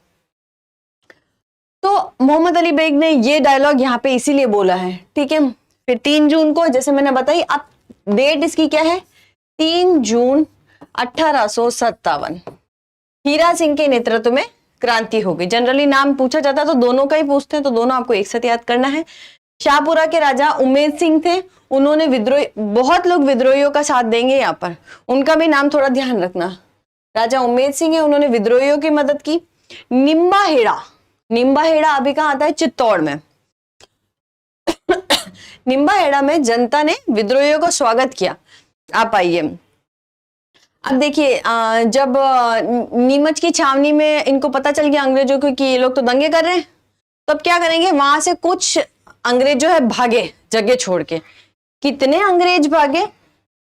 तो मोहम्मद अली बेग ने ये डायलॉग यहाँ पे इसीलिए बोला है। ठीक है, फिर 3 जून को, जैसे मैंने बताई, अब डेट इसकी क्या है, 3 जून 1857, हीरा सिंह के नेतृत्व में क्रांति हो गई। जनरली नाम पूछा जाता तो दोनों का ही पूछते हैं, तो दोनों आपको एक साथ याद करना है। शाहपुरा के राजा उमेद सिंह थे, उन्होंने विद्रोही, बहुत लोग विद्रोहियों का साथ देंगे यहाँ पर, उनका भी नाम थोड़ा ध्यान रखना। राजा उमेद सिंह है, उन्होंने विद्रोहियों की मदद की। निम्बाहेड़ा अभी कहाँ आता है, चित्तौड़ में। निम्बाहेड़ा में जनता ने विद्रोहियों का स्वागत किया। आप आइए, अब देखिए जब नीमच की छावनी में इनको पता चल गया अंग्रेजों को कि ये लोग तो दंगे कर रहे हैं, तो अब क्या करेंगे, वहां से कुछ अंग्रेज जो है भागे जगह छोड़ के। कितने अंग्रेज भागे,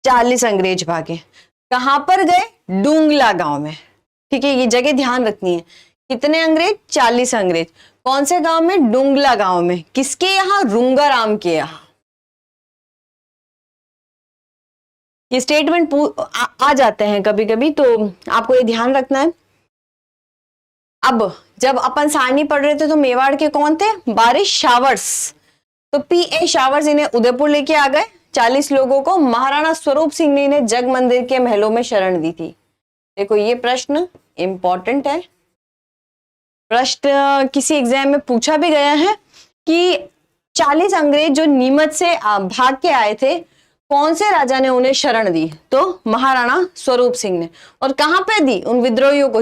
40 अंग्रेज भागे। कहां पर गए, डूंगला गांव में। ठीक है, ये जगह ध्यान रखनी है। कितने अंग्रेज, 40 अंग्रेज। कौन से गांव में? डुंगला गांव में। किसके यहाँ? रुंगाराम के यहाँ। ये स्टेटमेंट आ जाते हैं कभी कभी, तो आपको ये ध्यान रखना है। अब जब अपन सारणी पढ़ रहे थे तो मेवाड़ के कौन थे? बारिश शावर्स। तो P.A. शावर्स इन्हें उदयपुर लेके आ गए। 40 लोगों को महाराणा स्वरूप सिंह ने इन्हें जग मंदिर के महलों में शरण दी थी। देखो ये प्रश्न इंपॉर्टेंट है, प्रश्न किसी एग्जाम में पूछा भी गया है कि 40 अंग्रेज जो नीमच से भाग के आए थे, कौन से राजा ने उन्हें शरण दी? तो महाराणा स्वरूप सिंह ने। और कहां पे दी? उन विद्रोहियों को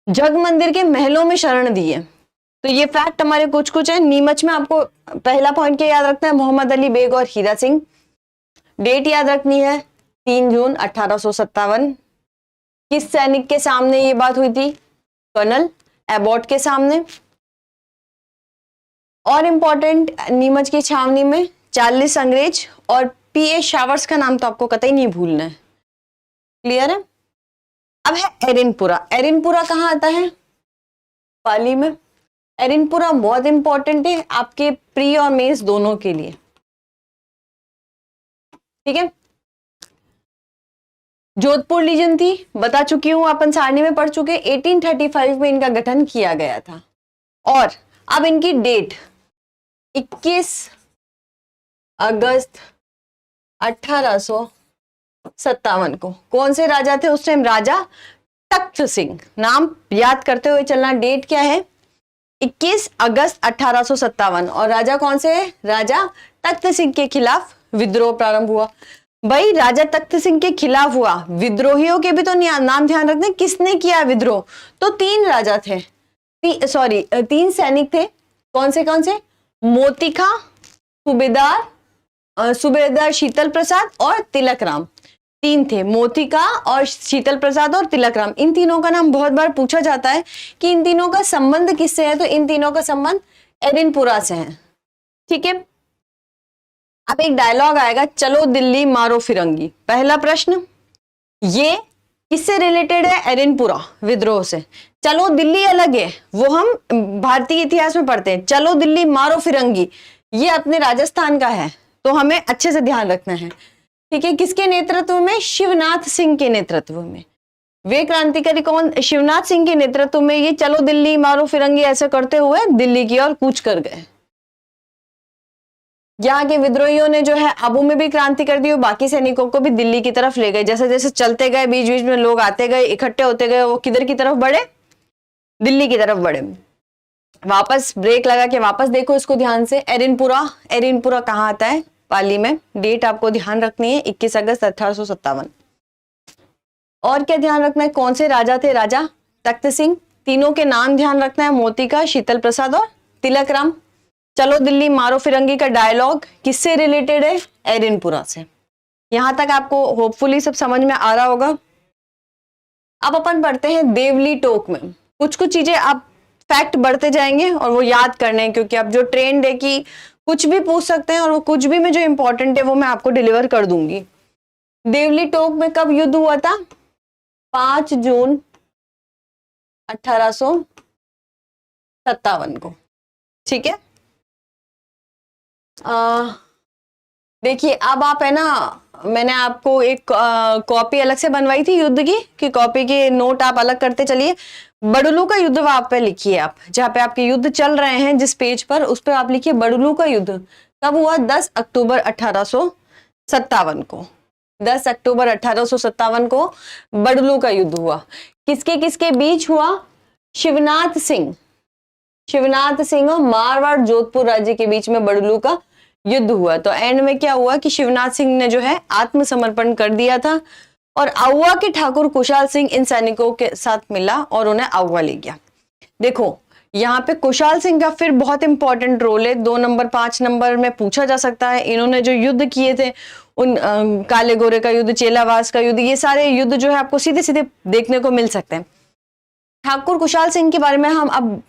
जग मंदिर के महलों में शरण दी है। तो ये फैक्ट हमारे कुछ कुछ है। नीमच में आपको पहला पॉइंट क्या याद रखना है? मोहम्मद अली बेग और हीरा सिंह। डेट याद रखनी है 3 जून 1857। किस सैनिक के सामने ये बात हुई थी? कर्नल एबॉट के सामने। और इंपॉर्टेंट, नीमच की छावनी में 40 अंग्रेज और P.A. शावर्स का नाम तो आपको कतई नहीं भूलना है। क्लियर है? अब है एरिनपुरा। एरिनपुरा कहाँ आता है? पाली में। एरिनपुरा बहुत इंपॉर्टेंट है आपके प्री और मेंस दोनों के लिए। ठीक है। जोधपुर लीजन थी, बता चुकी हूं, अपन सारणी में पढ़ चुके। 1835 में इनका गठन किया गया था। और अब इनकी डेट 21 अगस्त 1857 को। कौन से राजा थे उस टाइम? राजा तख्त सिंह। नाम याद करते हुए चलना। डेट क्या है? 21 अगस्त 1857। और राजा कौन से है? राजा तख्त सिंह के खिलाफ विद्रोह प्रारंभ हुआ। भाई राजा तख्त सिंह के खिलाफ हुआ, विद्रोहियों के भी तो नाम ध्यान रखना। किसने किया विद्रोह? तो 3 राजा थे, 3 सैनिक थे। कौन से? मोतिखा, सूबेदार शीतल प्रसाद और तिलक राम। 3 थे, मोतिका और शीतल प्रसाद और तिलक राम। इन तीनों का नाम बहुत बार पूछा जाता है कि इन तीनों का संबंध किससे है? तो इन तीनों का संबंध एरिनपुरा से है। ठीक है। अब एक डायलॉग आएगा, चलो दिल्ली मारो फिरंगी। पहला प्रश्न, ये किससे रिलेटेड है? एरिनपुरा विद्रोह से। चलो दिल्ली अलग है, वो हम भारतीय इतिहास में पढ़ते हैं। चलो दिल्ली मारो फिरंगी ये अपने राजस्थान का है, तो हमें अच्छे से ध्यान रखना है। ठीक है। किसके नेतृत्व में? शिवनाथ सिंह के नेतृत्व में। वे क्रांतिकारी कौन? शिवनाथ सिंह के नेतृत्व में ये चलो दिल्ली मारो फिरंगी ऐसे करते हुए दिल्ली की ओर कूच कर गए। यहाँ के विद्रोहियों ने जो है आबू में भी क्रांति कर दी और बाकी सैनिकों को भी दिल्ली की तरफ ले गए। जैसे जैसे चलते गए, बीच बीच में लोग आते गए, इकट्ठे होते गए, वो किधर की तरफ बढ़े? दिल्ली की तरफ बढ़े। वापस ब्रेक लगा के वापस देखो इसको ध्यान से। एरिनपुरा कहाँ आता है? पाली में। डेट आपको ध्यान रखनी है 21 अगस्त 1857। और क्या ध्यान रखना है? कौन से राजा थे? राजा तख्त सिंह। तीनों के नाम ध्यान रखना है, मोतिका, शीतल प्रसाद और तिलक राम। चलो दिल्ली मारो फिरंगी का डायलॉग किससे रिलेटेड है? एरिनपुरा से। यहां तक आपको होपफुली सब समझ में आ रहा होगा। अब अपन पढ़ते हैं देवली टोक में। कुछ कुछ चीजें आप फैक्ट बढ़ते जाएंगे और वो याद करने हैं, क्योंकि अब जो ट्रेंड है कि कुछ भी पूछ सकते हैं और वो कुछ भी में जो इंपॉर्टेंट है वो मैं आपको डिलीवर कर दूंगी। देवली टोक में कब युद्ध हुआ था? 5 जून 1857 को। ठीक है। देखिए अब आप है ना, मैंने आपको एक कॉपी अलग से बनवाई थी युद्ध की, कि कॉपी के नोट आप अलग करते चलिए। बडुलू का युद्ध वहां पे लिखिए आप, जहाँ पे आपके युद्ध चल रहे हैं जिस पेज पर, उस पर आप लिखिए बडुलू का युद्ध कब हुआ? 10 अक्टूबर 1857 को। 10 अक्टूबर 1857 को बडुलू का युद्ध हुआ। किसके किसके बीच हुआ? शिवनाथ सिंह और मारवाड़ जोधपुर राज्य के बीच में बडुलू का युद्ध हुआ। तो एंड में क्या हुआ कि शिवनाथ सिंह ने जो है आत्मसमर्पण कर दिया था और आउवा के ठाकुर कुशाल सिंह इन सैनिकों के साथ मिला और उन्हें आउवा ले गया। देखो यहाँ पे कुशाल सिंह का फिर बहुत इंपॉर्टेंट रोल है। 2 नंबर 5 नंबर में पूछा जा सकता है। इन्होंने जो युद्ध किए थे, उन काले गोरे का युद्ध, चेलावास का युद्ध, ये सारे युद्ध जो है आपको सीधे सीधे देखने को मिल सकते हैं। ठाकुर कुशाल सिंह के बारे में हम अब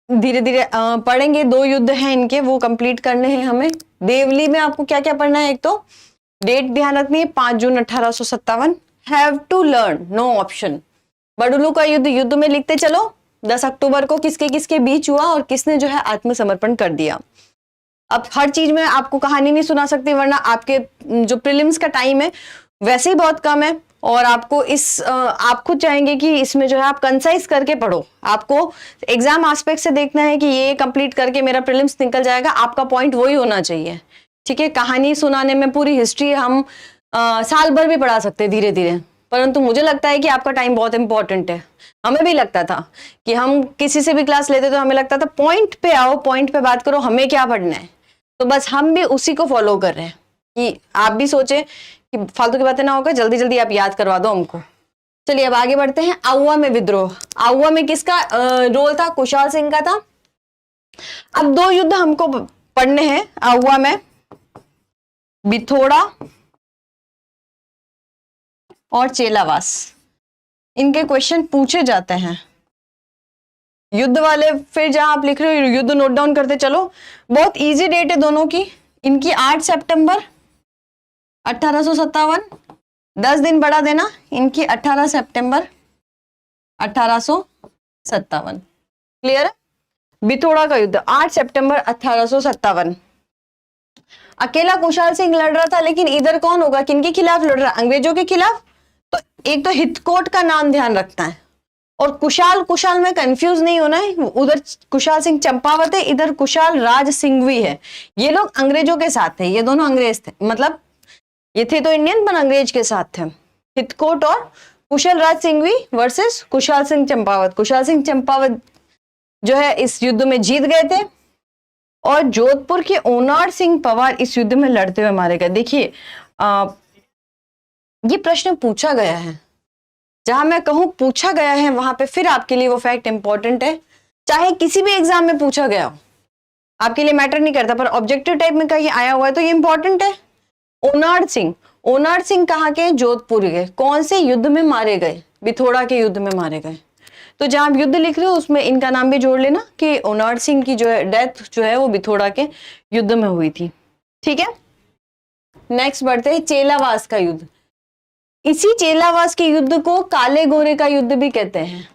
धीरे धीरे पढ़ेंगे। 2 युद्ध हैं इनके, वो कंप्लीट करने हैं हमें। देवली में आपको क्या क्या पढ़ना है? एक तो डेट ध्यान रखनी है 5 जून 1857। Have to learn, no option. बडुलू का युद्ध में लिखते चलो 10 अक्टूबर को किसके किसके बीच हुआ और किसने जो है आत्मसमर्पण कर दिया। अब हर चीज में आपको कहानी नहीं सुना सकती, वरना आपके जो प्रीलिम्स का टाइम है वैसे ही बहुत कम है, और आपको आप खुद चाहेंगे कि इसमें जो है आप कंसाइज करके पढ़ो। आपको एग्जाम एस्पेक्ट से देखना है कि ये कंप्लीट करके मेरा प्रीलिम्स निकल जाएगा, आपका पॉइंट वही होना चाहिए। ठीक है, कहानी सुनाने में पूरी हिस्ट्री हम साल भर भी पढ़ा सकते हैं धीरे धीरे, परंतु मुझे लगता है कि आपका टाइम बहुत इंपॉर्टेंट है। हमें भी लगता था कि हम किसी से भी क्लास लेते तो हमें लगता था पॉइंट पे आओ, पॉइंट पे बात करो, हमें क्या पढ़ना है। तो बस हम भी उसी को फॉलो कर रहे हैं कि आप भी सोचे कि फालतू की बातें ना होकर जल्दी जल्दी आप याद करवा दो हमको। चलिए अब आगे बढ़ते हैं। आहुआ में विद्रोह। आहुआ में किसका रोल था? कुशाल सिंह का था। अब 2 युद्ध हमको पढ़ने हैं आहुआ में, बिथोड़ा और चेलावास। इनके क्वेश्चन पूछे जाते हैं युद्ध वाले। फिर जहां आप लिख रहे हो युद्ध नोट डाउन करते चलो। बहुत इजी डेट है दोनों की। इनकी 8 सितंबर 1857, 10 दिन बढ़ा देना, इनकी 18 सितंबर 1857। क्लियर है? बिथोड़ा का युद्ध 8 सितंबर 1857। अकेला कुशाल सिंह लड़ रहा था, लेकिन इधर कौन होगा, किनके खिलाफ लड़ रहा? अंग्रेजों के खिलाफ। तो एक तो हितकोट का नाम ध्यान रखना है, और कुशाल में कंफ्यूज नहीं होना है। उधर कुशाल सिंह चंपावत है, इधर कुशाल राज सिंघवी है। ये लोग अंग्रेजों के साथ थे, ये दोनों अंग्रेज थे, मतलब ये थे तो इंडियन पर अंग्रेज के साथ थे। हितकोट और कुशल राज सिंघवी वर्सेस कुशाल सिंह चंपावत। कुशाल सिंह चंपावत जो है इस युद्ध में जीत गए थे, और जोधपुर के ओनाड सिंह पवार इस युद्ध में लड़ते हुए मारे गए। देखिए ये प्रश्न पूछा गया है, जहां मैं कहूं पूछा गया है वहां पे फिर आपके लिए वो फैक्ट इंपॉर्टेंट है। चाहे किसी भी एग्जाम में पूछा गया हो, आपके लिए मैटर नहीं करता, पर ऑब्जेक्टिव टाइप में कहीं आया हुआ है तो ये इंपॉर्टेंट है। ओनाड सिंह कहाँ के? जोधपुर के। कौन से युद्ध में मारे गए? बिथोड़ा के युद्ध में मारे गए। तो जहां आप युद्ध लिख रहे हो उसमें इनका नाम भी जोड़ लेना कि ओनाड सिंह की जो है डेथ जो है वो बिथोड़ा के युद्ध में हुई थी। ठीक है, नेक्स्ट बढ़ते हैं चेलावास का युद्ध। इसी चेलावास के युद्ध को काले गोरे का युद्ध भी कहते हैं।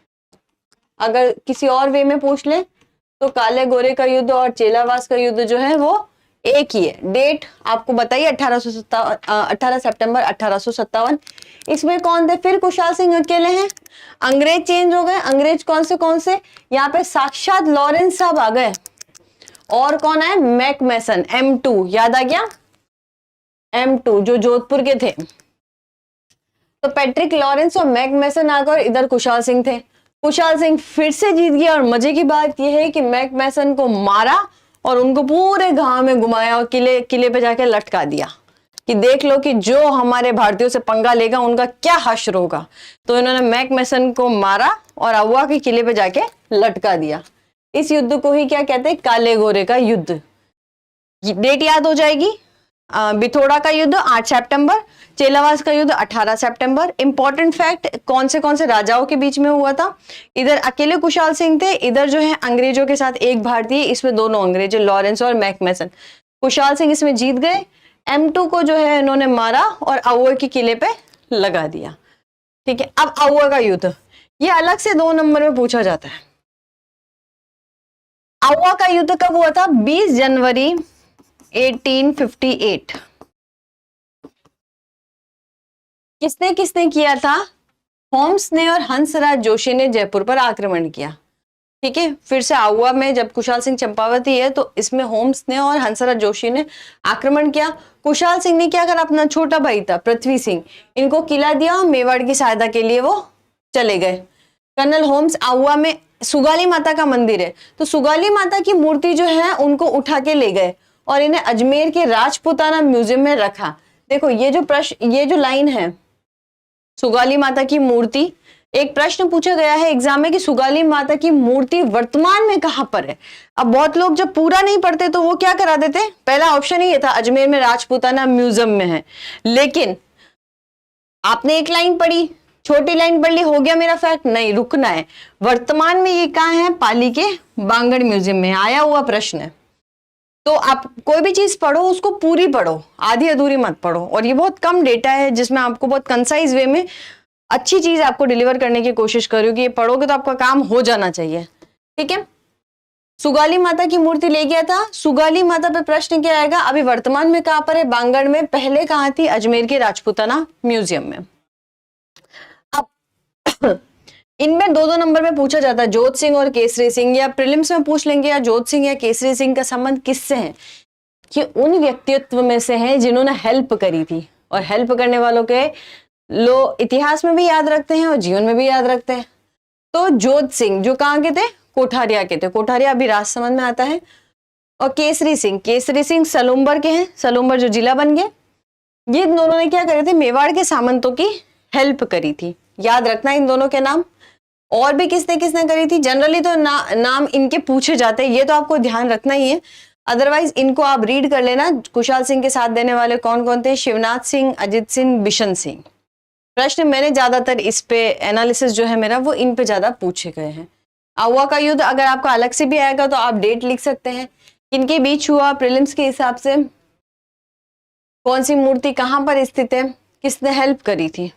अगर किसी और वे में पूछ ले तो काले गोरे का युद्ध और चेलावास का युद्ध जो है वो एक ही है। डेट आपको बताइए 18 सितंबर 1857। इसमें कौन थे? फिर कुशाल सिंह अकेले हैं। अंग्रेज चेंज हो गए। अंग्रेज कौन से? यहाँ पे साक्षात लॉरेंस साहब आ गए, और कौन है? मैकमेसन, M2। याद आ गया? M2 जो जोधपुर के थे। तो पैट्रिक लॉरेंस और मैकमेसन आकर इधर कुशाल सिंह थे। कुशाल सिंह फिर से जीत गया, और मजे की बात यह है कि मैकमेसन को मारा और उनको पूरे गांव में घुमाया और किले पे जाके लटका दिया कि देख लो कि जो हमारे भारतीयों से पंगा लेगा उनका क्या हश्र होगा। तो इन्होंने मैकमेसन को मारा और आहुआ के किले पे जाके लटका दिया। इस युद्ध को ही क्या कहते हैं? काले गोरे का युद्ध। डेट याद हो जाएगी। बिथोड़ा का युद्ध 8 सितंबर, चेलावास का युद्ध 18 सितंबर। इंपॉर्टेंट फैक्ट, कौन से राजाओं के बीच में हुआ था? इधर अकेले कुशाल सिंह थे, इधर जो है अंग्रेजों के साथ एक भारतीय, इसमें दोनों अंग्रेज लॉरेंस और मैकमेसन। कुशाल सिंह इसमें जीत गए। M2 को जो है इन्होंने मारा और आहुआ के किले पे लगा दिया। ठीक है, अब आहुआ का युद्ध ये अलग से 2 नंबर में पूछा जाता है। आहुआ का युद्ध कब हुआ था? 20 जनवरी 1858। किसने किया था? होम्स ने और हंसराज जोशी ने जयपुर पर आक्रमण किया। ठीक है, फिर से आहुआ में जब कुशाल सिंह चंपावती है तो इसमें होम्स ने और हंसराज जोशी ने आक्रमण किया। कुशाल सिंह ने क्या करा? अपना छोटा भाई था पृथ्वी सिंह, इनको किला दिया, मेवाड़ की सहायता के लिए वो चले गए। कर्नल होम्स आहुआ में सुगाली माता का मंदिर है, तो सुगाली माता की मूर्ति जो है उनको उठा के ले गए और इन्हें अजमेर के राजपुताना म्यूजियम में रखा। देखो ये जो लाइन है सुगाली माता की मूर्ति, एक प्रश्न पूछा गया है एग्जाम में कि सुगाली माता की मूर्ति वर्तमान में कहां पर है। अब बहुत लोग जब पूरा नहीं पढ़ते तो वो क्या करा देते, पहला ऑप्शन ही ये था अजमेर में राजपुताना म्यूजियम में है, लेकिन आपने एक लाइन पढ़ी, छोटी लाइन पढ़ ली, हो गया मेरा फैक्ट? नहीं, रुकना है। वर्तमान में ये कहां है? पाली के बांगड़ म्यूजियम में आया हुआ प्रश्न है। तो आप कोई भी चीज पढ़ो उसको पूरी पढ़ो, आधी अधूरी मत पढ़ो। और ये बहुत कम डेटा है जिसमें आपको बहुत कंसाइज वे में अच्छी चीज आपको डिलीवर करने की कोशिश कर रही हूँ कि ये पढ़ोगे तो आपका काम हो जाना चाहिए। ठीक है। सुगाली माता की मूर्ति ले गया था। सुगाली माता पे प्रश्न क्या आएगा? अभी वर्तमान में कहां पर है? बांगड़ में। पहले कहां थी? अजमेर के राजपूताना म्यूजियम में। अब इनमें दो नंबर में पूछा जाता है जोत सिंह और केसरी सिंह, या प्रीलिम्स में पूछ लेंगे या जोत सिंह या केसरी सिंह का संबंध किससे है? कि उन व्यक्तित्व में से हैं जिन्होंने हेल्प करी थी, और हेल्प करने वालों के लोग इतिहास में भी याद रखते हैं और जीवन में भी याद रखते हैं। तो जोत सिंह जो कहाँ के थे? कोठारिया के थे। कोठारिया अभी राजसमंद में आता है। और केसरी सिंह सलूम्बर के हैं, सलूम्बर जो जिला बन गए। ये दोनों ने क्या करे थे? मेवाड़ के सामंतों की हेल्प करी थी। याद रखना इन दोनों के नाम। और भी किसने किसने करी थी? जनरली तो नाम इनके पूछे जाते हैं, ये तो आपको ध्यान रखना ही है, अदरवाइज इनको आप रीड कर लेना। कुशाल सिंह के साथ देने वाले कौन कौन थे? शिवनाथ सिंह, अजित सिंह, बिशन सिंह। प्रश्न मैंने ज्यादातर इस पे एनालिसिस जो है मेरा वो इन पे ज्यादा पूछे गए हैं। आहुआ का युद्ध अगर आपका अलग से भी आएगा तो आप डेट लिख सकते हैं, इनके बीच हुआ, प्रीलिम्स के हिसाब से कौन सी मूर्ति कहां पर स्थित है, किसने हेल्प करी थी।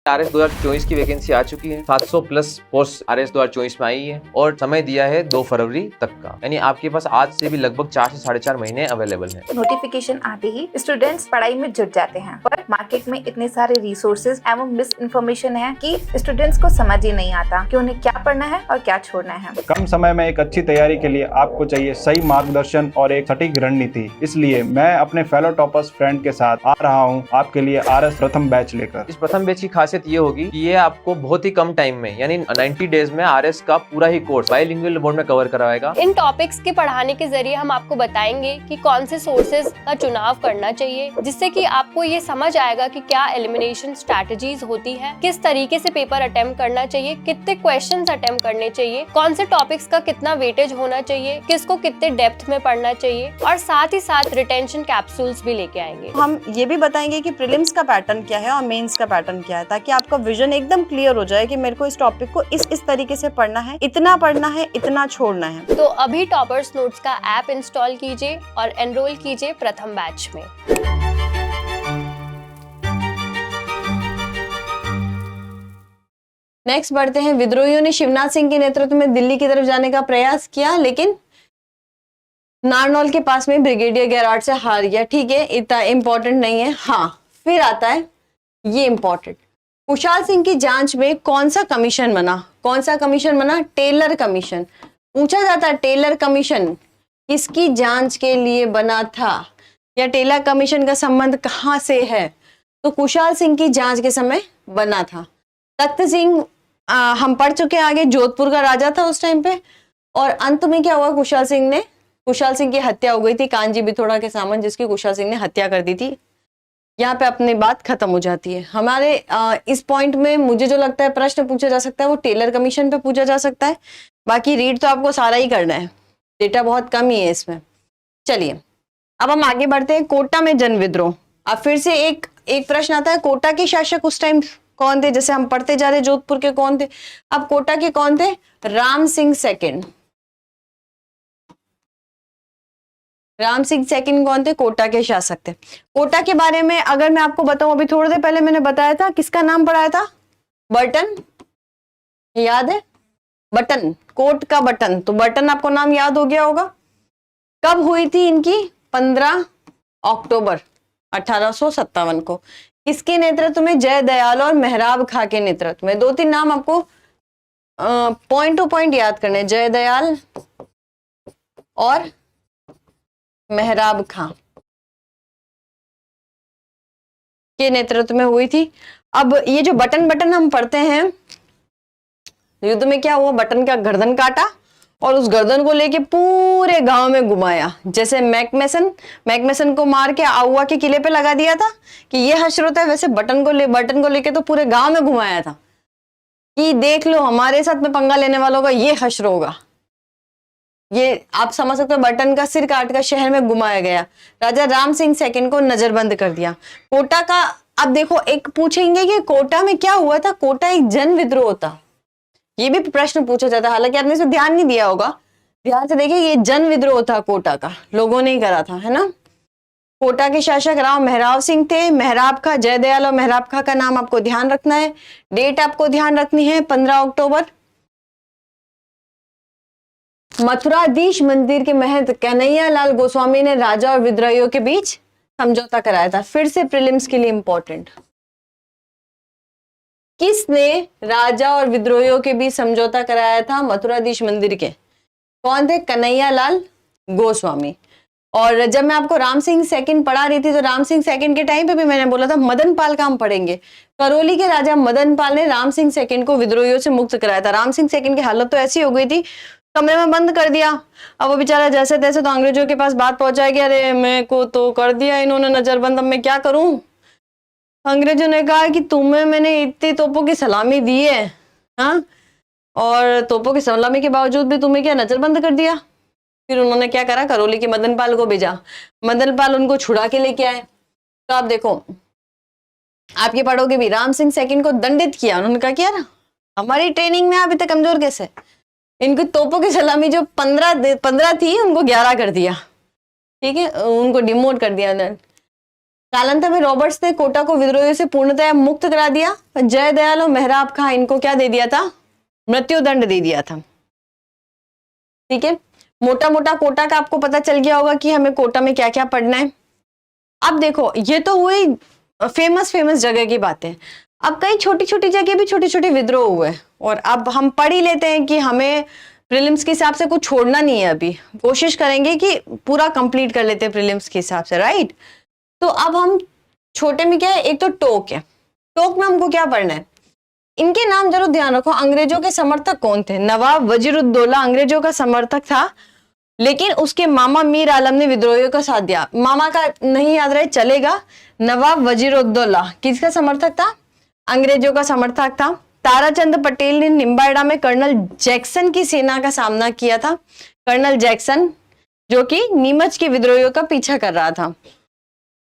आरएस 2024 की वैकेंसी आ चुकी है। 700 प्लस पोस्ट आरएस 2024 में आई है और समय दिया है 2 फरवरी तक का, यानी आपके पास आज से भी लगभग 4 से 4.5 महीने अवेलेबल है। नोटिफिकेशन आते ही स्टूडेंट्स पढ़ाई में जुट जाते हैं, पर मार्केट में इतने सारे रिसोर्सेज एवं मिस इन्फॉर्मेशन है कि स्टूडेंट्स को समझ ही नहीं आता कि उन्हें क्या पढ़ना है और क्या छोड़ना है। कम समय में एक अच्छी तैयारी के लिए आपको चाहिए सही मार्गदर्शन और एक सटीक रणनीति। इसलिए मैं अपने फेलो टॉपर्स फ्रेंड के साथ आ रहा हूँ आपके लिए आरएस प्रथम बैच लेकर। इस प्रथम बैच की खासियत ये होगी कि ये आपको बहुत ही कम टाइम में यानी 90 डेज में आरएस का पूरा ही कोर्स बाइलिंगुअल मोड में कवर कराएगा। इन टॉपिक्स के पढ़ाने के जरिए हम आपको बताएंगे कि कौन से सोर्सेज का चुनाव करना चाहिए, जिससे कि आपको ये समझ आएगा कि क्या एलिमिनेशन स्ट्रैटेजीज होती है, किस तरीके से पेपर अटेम्प्ट करना चाहिए, कितने क्वेश्चंस अटेम्प्ट करने चाहिए, कौन से टॉपिक्स का कितना वेटेज होना चाहिए, किसको कितने डेप्थ में पढ़ना चाहिए, और साथ ही साथ रिटेंशन कैप्सूल्स भी लेके आएंगे। हम ये भी बताएंगे कि प्रीलिम्स का पैटर्न क्या है और मेंस का पैटर्न क्या है, ताकि आपका विजन एकदम क्लियर हो जाए कि मेरे को इस टॉपिक को इस तरीके से पढ़ना है, इतना छोड़ना है। तो अभी टॉपर्स नोट्स का ऐप इंस्टॉल कीजिए और एनरोल कीजिए प्रथम बैच में। नेक्स्ट बढ़ते हैं। विद्रोहियों ने शिवनाथ सिंह के नेतृत्व में दिल्ली की तरफ जाने का प्रयास किया, लेकिन नारनौल के पास में ब्रिगेडियर गैराट से हार गया। ठीक है, इतना इंपॉर्टेंट नहीं है। हाँ, फिर आता है ये इंपॉर्टेंट, कुशाल सिंह की जांच में कौन सा कमीशन बना? कौन सा कमीशन बना? Taylor commission. पूछा जाता है टेलर कमीशन किसकी जांच के लिए बना था, या टेलर कमीशन का संबंध कहां से है? तो कुशाल सिंह की जांच के समय बना था। तख्त सिंह हम पढ़ चुके हैं आगे, जोधपुर का राजा था उस टाइम पे, और अंत में क्या हुआ? कुशाल सिंह की हत्या हो गई थी कांजी बिथोड़ा के सामंत, जिसकी कुशाल सिंह ने हत्या कर दी थी। यहाँ पे अपनी बात खत्म हो जाती है। हमारे इस पॉइंट में मुझे जो लगता है प्रश्न पूछा जा सकता है वो टेलर कमीशन पे पूछा जा सकता है। बाकी रीड तो आपको सारा ही करना है, डेटा बहुत कम ही है इसमें। चलिए अब हम आगे बढ़ते हैं। कोटा में जन विद्रोह। अब फिर से एक प्रश्न आता है, कोटा के शासक उस टाइम कौन थे? जैसे हम पढ़ते जा रहे जोधपुर के कौन थे, अब कोटा के कौन थे? राम सिंह सेकंड। राम सिंह सेकंड कौन थे? कोटा के शासक थे। कोटा के बारे में अगर मैं आपको बताऊं, अभी थोड़ी देर पहले मैंने बताया था, किसका नाम पढ़ाया था? बटन, याद है? बटन, कोट का बटन, तो बटन आपको नाम याद हो गया होगा। कब हुई थी इनकी? 15 अक्टूबर 1857 को। किसके नेतृत्व में? जय दयाल और मेहराब खां के नेतृत्व में। 2-3 नाम आपको पॉइंट टू पॉइंट याद करने, जय दयाल और मेहराब खां के नेतृत्व में हुई थी। अब ये जो बटन हम पढ़ते हैं, युद्ध में क्या हुआ? बटन का गर्दन काटा और उस गर्दन को लेके पूरे गांव में घुमाया। जैसे मैकमेसन को मार के आहुआ के किले पे लगा दिया था कि ये हश्र होता है, वैसे बटन को लेके तो पूरे गांव में घुमाया था कि देख लो हमारे साथ में पंगा लेने वालों का ये हश्र होगा। ये आप समझ सकते हो, बटन का सिर काट कर शहर में घुमाया गया। राजा राम सिंह सेकंड को नजरबंद कर दिया। कोटा का अब देखो, एक पूछेंगे कि कोटा में क्या हुआ था? कोटा एक जन विद्रोह था, ये भी प्रश्न पूछा जाता है। हालांकि आपने इसे ध्यान नहीं दिया होगा, ध्यान से देखिए, ये जन विद्रोह था कोटा का, लोगों ने ही करा था, है ना। कोटा के शासक राव मेहराब सिंह थे। मेहराब खा, जयदयाल और मेहराब खा का नाम आपको ध्यान रखना है। डेट आपको ध्यान रखनी है 15 अक्टूबर। मथुराधीश मंदिर के महंत कन्हैया लाल गोस्वामी ने राजा और विद्रोहियों के बीच समझौता कराया था। फिर से प्रीलिम्स के लिए इंपॉर्टेंट, किसने राजा और विद्रोहियों के बीच समझौता कराया था? मथुराधीश मंदिर के कौन थे? कन्हैया लाल गोस्वामी। और जब मैं आपको राम सिंह सेकंड पढ़ा रही थी तो राम सिंह सेकंड के टाइम पे भी मैंने बोला था मदन पाल का हम पढ़ेंगे। करौली के राजा मदन पाल ने राम सिंह सेकंड को विद्रोहियों से मुक्त कराया था। राम सिंह सेकंड की हालत तो ऐसी हो गई थी, कमरे में बंद कर दिया। अब वो बेचारा जैसे तैसे तो अंग्रेजों के पास बात पहुंचाया कि अरे मेरे को तो कर दिया इन्होंने नजरबंद, अब मैं क्या करूं? अंग्रेजों ने कहा कि तुम्हें मैंने इतनी तोपों की सलामी दी है, हाँ, और तोपों की सलामी के बावजूद भी तुम्हें क्या नजरबंद कर दिया? फिर उन्होंने क्या करा? करौली के मदन पाल को भेजा। मदन पाल उनको छुड़ा के लेके आए। तो आप देखो, आप ये पढ़ोगे भी, राम सिंह सेकंड को दंडित किया। उन्होंने कहा कि यार हमारी ट्रेनिंग में आप इतने कमजोर कैसे? इनको तोपों की सलामी जो 15 थी उनको 11 कर दिया, ठीक है, उनको डिमोट कर दिया। कालांतर में रॉबर्ट्स ने कोटा को विद्रोहियों से पूर्णतः मुक्त करा दिया। जयदयाल और मेहराब खां इनको क्या दे दिया था? मृत्युदंड दे दिया था। ठीक है, मोटा मोटा कोटा का आपको पता चल गया होगा कि हमें कोटा में क्या क्या पढ़ना है। अब देखो, ये तो हुई फेमस जगह की बातें। अब कई छोटी छोटी जगह भी छोटे छोटे विद्रोह हुए, और अब हम पढ़ ही लेते हैं कि हमें प्रीलिम्स के हिसाब से कुछ छोड़ना नहीं है। अभी कोशिश करेंगे कि पूरा कंप्लीट कर लेते हैं प्रीलिम्स के हिसाब से, राइट। तो अब हम छोटे में क्या है, एक तो टोक है। टोक में हमको क्या पढ़ना है? इनके नाम जरूर ध्यान रखो। अंग्रेजों के समर्थक कौन थे? नवाब वजीरुद्दौला अंग्रेजों का समर्थक था, लेकिन उसके मामा मीर आलम ने विद्रोहियों का साथ दिया। मामा का नहीं याद रहे चलेगा। नवाब वजीरुद्दौला किसका समर्थक था? अंग्रेजों का समर्थक था। ताराचंद पटेल ने निम्बाड़ा में कर्नल जैक्सन की सेना का सामना किया था। कर्नल जैक्सन जो कि नीमच के विद्रोहियों का पीछा कर रहा था।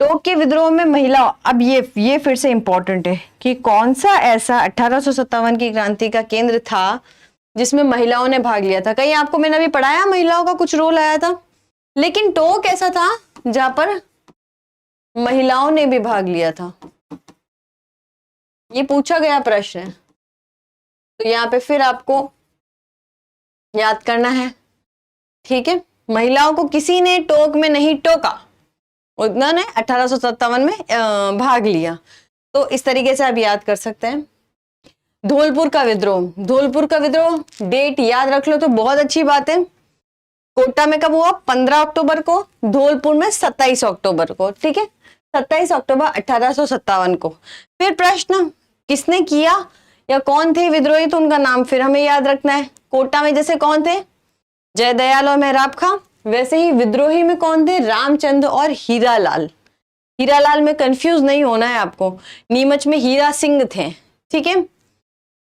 टोक के विद्रोह में महिला, अब ये फिर से इंपॉर्टेंट है कि कौन सा ऐसा 1857 की क्रांति का केंद्र था जिसमें महिलाओं ने भाग लिया था। कहीं आपको मैंने अभी पढ़ाया महिलाओं का कुछ रोल आया था, लेकिन टोक ऐसा था जहां पर महिलाओं ने भी भाग लिया था। ये पूछा गया प्रश्न है, तो यहाँ पे फिर आपको याद करना है। ठीक है, महिलाओं को किसी ने टोक में नहीं टोका, उन्होंने 1857 में भाग लिया। तो इस तरीके से आप याद कर सकते हैं। धौलपुर का विद्रोह, धौलपुर का विद्रोह डेट याद रख लो तो बहुत अच्छी बात है। कोटा में कब हुआ? 15 अक्टूबर को। धौलपुर में 27 अक्टूबर को। ठीक है, 27 अक्टूबर 1857 को। फिर प्रश्न, किसने किया या कौन थे विद्रोही, तो उनका नाम फिर हमें याद रखना है। कोटा में जैसे कौन थे? जयदयाल और मेहराब खां। वैसे ही विद्रोही में कौन थे? रामचंद और हीरालाल। हीरालाल में कंफ्यूज नहीं होना है आपको, नीमच में हीरा सिंह थे। ठीक है,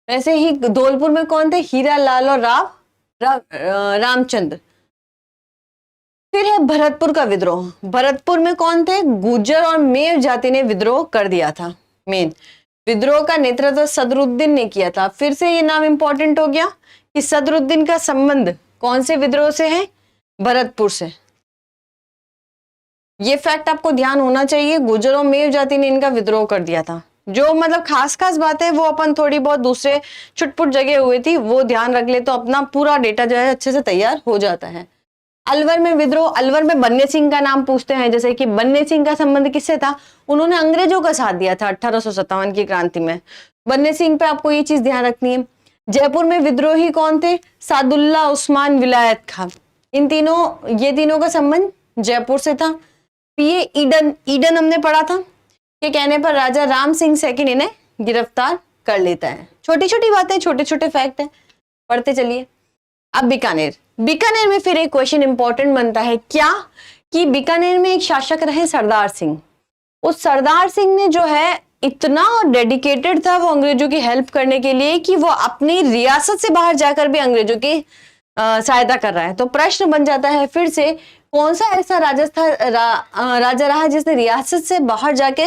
वैसे ही धौलपुर में कौन थे? हीरालाल और रामचंद। फिर है भरतपुर का विद्रोह। भरतपुर में कौन थे? गुर्जर और मेव जाति ने विद्रोह कर दिया था। मेन विद्रोह का नेतृत्व सदरुद्दीन ने किया था। फिर से ये नाम इंपॉर्टेंट हो गया कि सदरुद्दीन का संबंध कौन से विद्रोह से है? भरतपुर से। ये फैक्ट आपको ध्यान होना चाहिए। गुर्जर और मेव जाति ने इनका विद्रोह कर दिया था। जो मतलब खास बातें वो अपन थोड़ी बहुत दूसरे छुटपुट जगह हुई थी वो ध्यान रख ले तो अपना पूरा डेटा जो है अच्छे से तैयार हो जाता है। अलवर में विद्रोह, अलवर में बन्ने सिंह का नाम पूछते हैं, जैसे कि बन्ने सिंह का संबंध किससे था? उन्होंने अंग्रेजों का साथ दिया था 1857 की क्रांति में। बन्ने सिंह पे आपको ये चीज ध्यान रखनी है। जयपुर में विद्रोही कौन थे? सादुल्ला उस्मान विलायत खां। ये तीनों का संबंध जयपुर से था। ये ईडन हमने पढ़ा था कि कहने पर राजा राम सिंह सेकंड इन्हें गिरफ्तार कर लेता है। छोटी छोटी बातें, छोटे छोटे फैक्ट है, पढ़ते चलिए। अब बीकानेर में फिर एक क्वेश्चन इंपॉर्टेंट बनता है क्या कि बीकानेर में एक शासक रहे सरदार सिंह। उस सरदार सिंह ने जो है इतना डेडिकेटेड था वो अंग्रेजों की हेल्प करने के लिए कि वो अपनी रियासत से बाहर जाकर भी अंग्रेजों की सहायता कर रहा है। तो प्रश्न बन जाता है फिर से, कौन सा ऐसा राजा रहा जिसने रियासत से बाहर जाके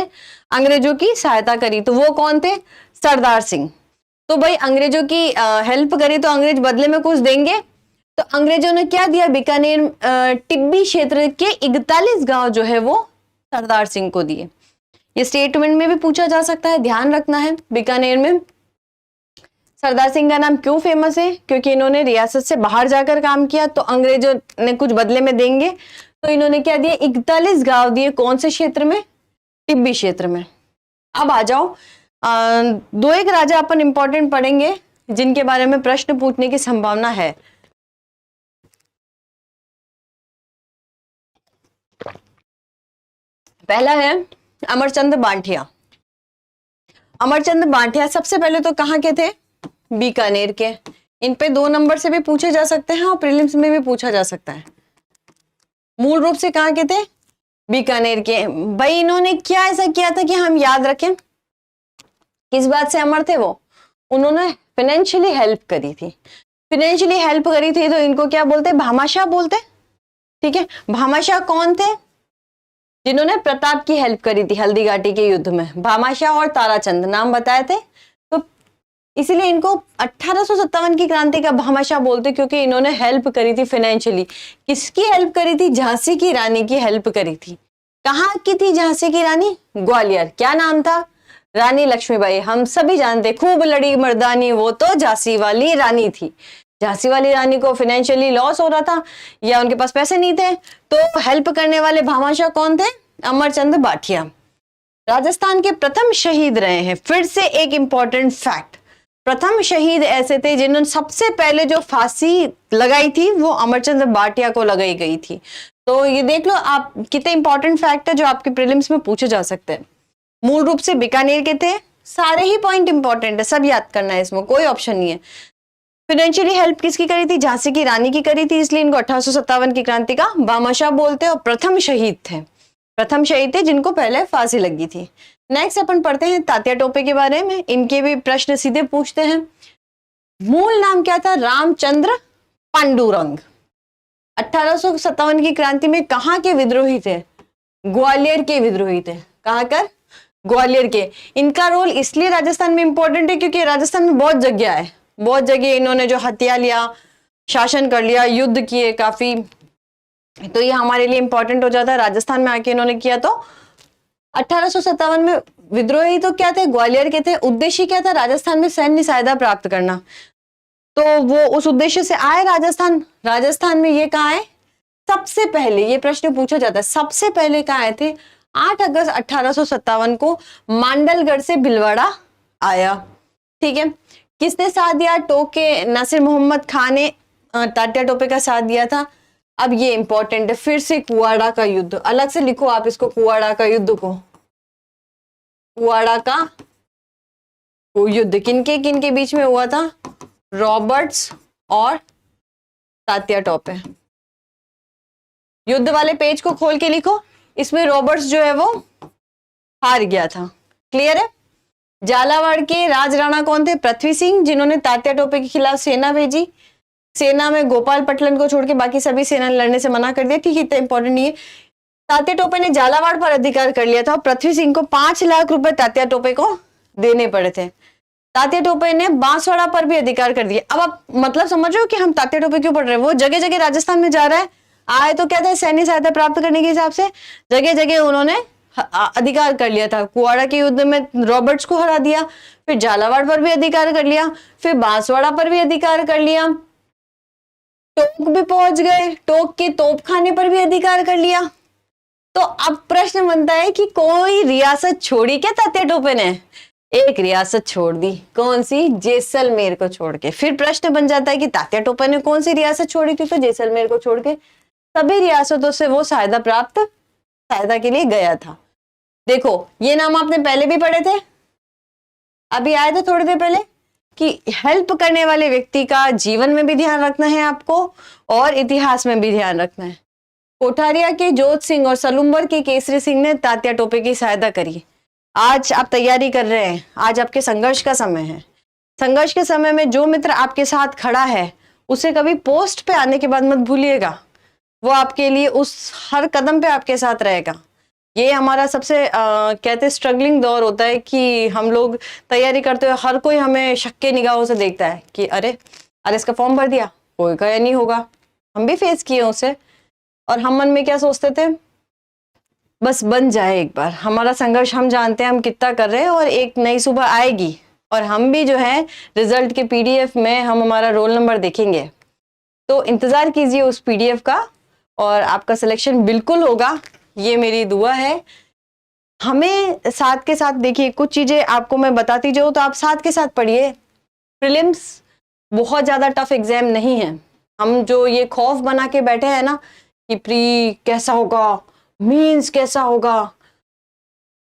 अंग्रेजों की सहायता करी? तो वो कौन थे? सरदार सिंह। तो भाई अंग्रेजों की हेल्प करी तो अंग्रेज बदले में कुछ देंगे, तो अंग्रेजों ने क्या दिया? बीकानेर टिब्बी क्षेत्र के 41 गांव जो है वो सरदार सिंह को दिए। ये स्टेटमेंट में भी पूछा जा सकता है, ध्यान रखना है। बीकानेर में सरदार सिंह का नाम क्यों फेमस है? क्योंकि इन्होंने रियासत से बाहर जाकर काम किया, तो अंग्रेजों ने कुछ बदले में देंगे, तो इन्होंने क्या दिया? 41 गांव दिए। कौन से क्षेत्र में? टिब्बी क्षेत्र में। अब आ जाओ, दो एक राजा अपन इंपॉर्टेंट पढ़ेंगे जिनके बारे में प्रश्न पूछने की संभावना है। पहला है अमरचंद बांठिया। अमरचंद बांठिया सबसे पहले तो कहाँ के थे? बीकानेर के। इन पे 2 नंबर से भी पूछे जा सकते हैं और प्रीलिम्स में भी पूछा जा सकता है। मूल रूप से कहाँ के थे? बीकानेर के। भाई इन्होंने क्या ऐसा किया था कि हम याद रखें? किस बात से अमर थे वो? उन्होंने फाइनेंशियली हेल्प करी थी। फाइनेंशियली हेल्प करी थी तो इनको क्या बोलते? भामाशाह बोलते। ठीक है, भामाशाह कौन थे? जिन्होंने प्रताप की हेल्प करी थी हल्दी घाटी के युद्ध में। भामाशाह और ताराचंद नाम बताए थे, तो इसीलिए इनको 1857 की क्रांति का भामाशाह बोलते, क्योंकि इन्होंने हेल्प करी थी फाइनेंशियली। किसकी हेल्प करी थी? झांसी की रानी की हेल्प करी थी। कहाँ की थी झांसी की रानी? ग्वालियर। क्या नाम था? रानी लक्ष्मीबाई। हम सभी जानते, खूब लड़ी मर्दानी, वो तो झांसी वाली रानी थी। झांसी वाली रानी को फाइनेंशियली लॉस हो रहा था या उनके पास पैसे नहीं थे, तो हेल्प करने वाले भामाशाह कौन थे? अमरचंद बाठिया। राजस्थान के प्रथम शहीद रहे हैं। फिर से एक इंपॉर्टेंट फैक्ट, प्रथम शहीद ऐसे थे जिन्होंने सबसे पहले जो फांसी लगाई थी वो अमरचंद बाठिया को लगाई गई थी। तो ये देख लो आप, कितने इंपॉर्टेंट फैक्ट है जो आपके प्रीलिम्स में पूछे जा सकते हैं। मूल रूप से बीकानेर के थे। सारे ही पॉइंट इंपॉर्टेंट है, सब याद करना है, इसमें कोई ऑप्शन नहीं है। फाइनेंशियली हेल्प किसकी करी थी? झांसी की रानी की करी थी, इसलिए इनको 1857 की क्रांति का भामाशाह बोलते हैं। और प्रथम शहीद थे, प्रथम शहीद थे जिनको पहले फांसी लगी थी। नेक्स्ट अपन पढ़ते हैं तात्या टोपे के बारे में। इनके भी प्रश्न सीधे पूछते हैं। मूल नाम क्या था? रामचंद्र पांडुरंग। 1857 की क्रांति में कहाँ के विद्रोही थे? ग्वालियर के विद्रोही थे। कहाँ कर? ग्वालियर के। इनका रोल इसलिए राजस्थान में इंपॉर्टेंट है क्योंकि राजस्थान में बहुत जगह है, बहुत जगह इन्होंने जो हत्या लिया, शासन कर लिया, युद्ध किए काफी, तो ये हमारे लिए इंपॉर्टेंट हो जाता है। राजस्थान में आके इन्होंने किया। तो 1857 में विद्रोही तो क्या थे? ग्वालियर के थे। उद्देश्य क्या था? राजस्थान में सैन्य सहायता प्राप्त करना। तो वो उस उद्देश्य से आए राजस्थान। राजस्थान में ये कहाँ आए? सबसे पहले ये प्रश्न पूछा जाता है, सबसे पहले कहाँ आए थे? 8 अगस्त 1857 को मांडलगढ़ से भिलवाड़ा आया। ठीक है, किसने साथ दिया? टोके नासिर मोहम्मद खान ने तात्या टोपे का साथ दिया था। अब ये इंपॉर्टेंट है, फिर से कुआड़ा का युद्ध। अलग से लिखो आप इसको, कुआड़ा का युद्ध को। कुआड़ा का युद्ध किनके बीच में हुआ था? रॉबर्ट्स और तात्या टोपे। युद्ध वाले पेज को खोल के लिखो, इसमें रॉबर्ट्स जो है वो हार गया था। क्लियर है? झालावाड़ के राज राणा कौन थे? पृथ्वी सिंह, जिन्होंने तात्या टोपे के खिलाफ सेना भेजी। सेना में गोपाल पटलन को छोड़ के बाकी सभी सेना लड़ने से मना कर दिया। ठीक है, इतना इंपॉर्टेंट नहीं है। तात्या टोपे ने झालावाड़ पर अधिकार कर लिया था और पृथ्वी सिंह को 5 लाख रुपए तात्या टोपे को देने पड़े थे। तात्या टोपे ने बांसवाड़ा पर भी अधिकार कर दिया। अब आप मतलब समझ रहे हो कि हम तात्या टोपे क्यों पढ़ रहे हैं? वो जगह जगह राजस्थान में जा रहा है, आए तो क्या था? सैन्य सहायता प्राप्त करने के हिसाब से जगह जगह उन्होंने अधिकार कर लिया था। कुआड़ा के युद्ध में रॉबर्ट्स को हरा दिया, फिर झालावाड़ पर भी अधिकार कर लिया, फिर बांसवाड़ा पर भी अधिकार कर लिया, टोक भी पहुंच गए, टोक के तोपखाने पर भी अधिकार कर लिया। तो अब प्रश्न बनता है कि कोई रियासत छोड़ी क्या तात्या टोपे ने? एक रियासत छोड़ दी। कौन सी? जैसलमेर को छोड़ के। फिर प्रश्न बन जाता है कि तात्या टोपे ने कौन सी रियासत छोड़ी थी? तो जैसलमेर को छोड़ के सभी रियासतों से वो सहायता के लिए गया था। देखो ये नाम आपने पहले भी पढ़े थे, अभी आए थे थोड़ी देर पहले, कि हेल्प करने वाले व्यक्ति का जीवन में भी ध्यान रखना है आपको और इतिहास में भी ध्यान रखना है। कोठारिया के जोत सिंह और सलुम्बर के केसरी सिंह ने तात्या टोपे की सहायता करी। आज आप तैयारी कर रहे हैं, आज आपके संघर्ष का समय है। संघर्ष के समय में जो मित्र आपके साथ खड़ा है उसे कभी पोस्ट पे आने के बाद मत भूलिएगा। वो आपके लिए उस हर कदम पे आपके साथ रहेगा। ये हमारा सबसे कहते स्ट्रगलिंग दौर होता है कि हम लोग तैयारी करते हुए हर कोई हमें शक के निगाहों से देखता है कि अरे इसका फॉर्म भर दिया, कोई गया नहीं होगा। हम भी फेस किए उसे, और हम मन में क्या सोचते थे? बस बन जाए एक बार। हमारा संघर्ष हम जानते हैं हम कितना कर रहे हैं, और एक नई सुबह आएगी और हम भी जो है रिजल्ट के पीडीएफ में हम हमारा रोल नंबर देखेंगे। तो इंतजार कीजिए उस पीडीएफ का, और आपका सिलेक्शन बिल्कुल होगा, ये मेरी दुआ है। हमें साथ के साथ देखिए, कुछ चीजें आपको मैं बताती जाऊँ तो आप साथ के साथ पढ़िए। प्रीलिम्स बहुत ज्यादा टफ एग्जाम नहीं है। हम जो ये खौफ बना के बैठे हैं ना कि प्री कैसा होगा, मींस कैसा होगा,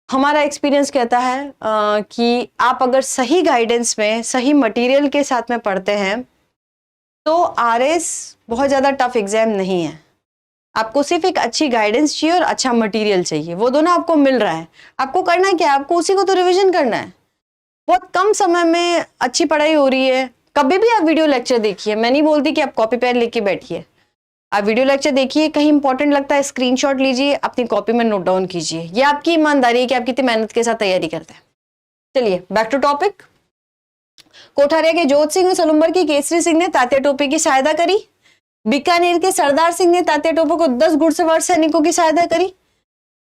हमारा एक्सपीरियंस कहता है कि आप अगर सही गाइडेंस में, सही मटेरियल के साथ में पढ़ते हैं तो आरएस बहुत ज़्यादा टफ एग्जाम नहीं है। आपको सिर्फ एक अच्छी गाइडेंस चाहिए और अच्छा मटेरियल चाहिए, वो दोनों आपको मिल रहा है। आपको करना क्या है, आपको उसी को तो रिवीजन करना है। बहुत कम समय में अच्छी पढ़ाई हो रही है। कभी भी आप वीडियो लेक्चर देखिए, मैं नहीं बोलती कि आप कॉपी पेन लेके बैठिए, आप वीडियो लेक्चर देखिए, कहीं इंपॉर्टेंट लगता है स्क्रीनशॉट लीजिए, अपनी कॉपी में नोट डाउन कीजिए। ये आपकी ईमानदारी है कि आप कितनी मेहनत के साथ तैयारी करते हैं। चलिए बैक टू टॉपिक। कोठारिया के जोत सिंह और सलुम्बर की केसरी सिंह ने तात्या टोपे की सहायता करी। बीकानेर के सरदार सिंह ने तात्या टोपे को 10 घुड़सवार सैनिकों की सहायता करी।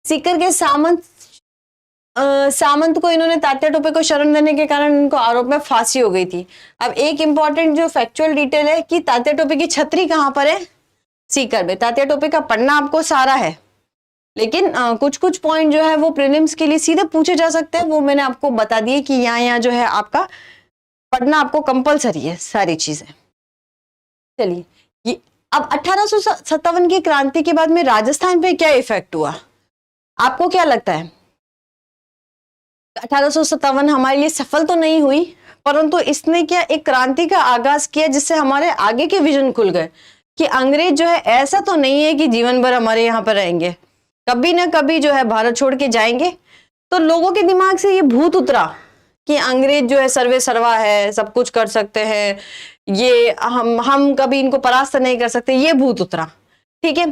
सीकर के सामंत को इन्होंने तात्या टोपे को शरण देने के कारण इनको आरोप में फांसी हो गई थी। अब एक इंपॉर्टेंट जो फैक्चुअल डिटेल है कि तात्या टोपे की छतरी कहाँ पर है, सीकर में। तात्या टोपे का पढ़ना आपको सारा है, लेकिन कुछ कुछ पॉइंट जो है वो प्रीलिम्स के लिए सीधे पूछे जा सकते हैं। वो मैंने आपको बता दिए कि यहाँ जो है आपका पढ़ना आपको कंपलसरी है सारी चीजें। चलिए, ये अब 1857 की क्रांति के बाद में राजस्थान पे क्या इफेक्ट हुआ, आपको क्या लगता है? 1857 हमारे लिए सफल तो नहीं हुई, परंतु इसने क्या एक क्रांति का आगाज किया जिससे हमारे आगे के विजन खुल गए कि अंग्रेज जो है ऐसा तो नहीं है कि जीवन भर हमारे यहाँ पर रहेंगे, कभी ना कभी जो है भारत छोड़ के जाएंगे। तो लोगों के दिमाग से ये भूत उतरा कि अंग्रेज जो है सर्वे सर्वा है, सब कुछ कर सकते हैं, ये हम कभी इनको परास्त नहीं कर सकते, ये भूत उतरा। ठीक है।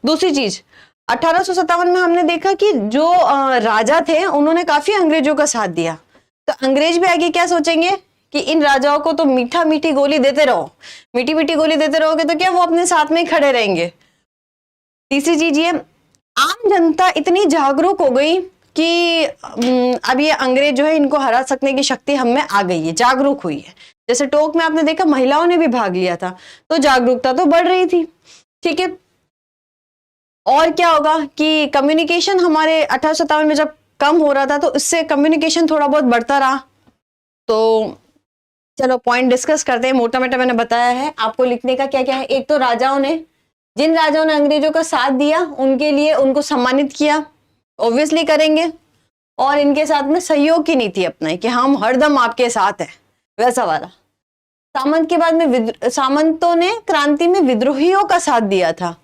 दूसरी चीज, 1857 में हमने देखा कि जो राजा थे उन्होंने काफी अंग्रेजों का साथ दिया। तो अंग्रेज भी आगे क्या सोचेंगे कि इन राजाओं को तो मीठा मीठी गोली देते रहो, मीठी मीठी गोली देते रहोगे तो क्या वो अपने साथ में ही खड़े रहेंगे। तीसरी चीज ये, आम जनता इतनी जागरूक हो गई कि अब ये अंग्रेज जो है इनको हरा सकने की शक्ति हम में आ गई है, जागरूक हुई है। जैसे टोक में आपने देखा महिलाओं ने भी भाग लिया था, तो जागरूकता तो बढ़ रही थी। ठीक है। और क्या होगा कि कम्युनिकेशन हमारे 1857 में जब कम हो रहा था तो इससे कम्युनिकेशन थोड़ा बहुत बढ़ता रहा। तो चलो पॉइंट डिस्कस करते हैं, मोटा मोटा मैंने बताया है। आपको लिखने का क्या क्या है, एक तो राजाओं ने, जिन राजाओं ने अंग्रेजों का साथ दिया उनके लिए उनको सम्मानित किया, ऑब्वियसली करेंगे, और इनके साथ में सहयोग की नीति अपनाई कि हम हरदम आपके साथ हैं, वैसा वाला। सामंत के बाद में सामंतों ने क्रांति में विद्रोहियों का साथ दिया था,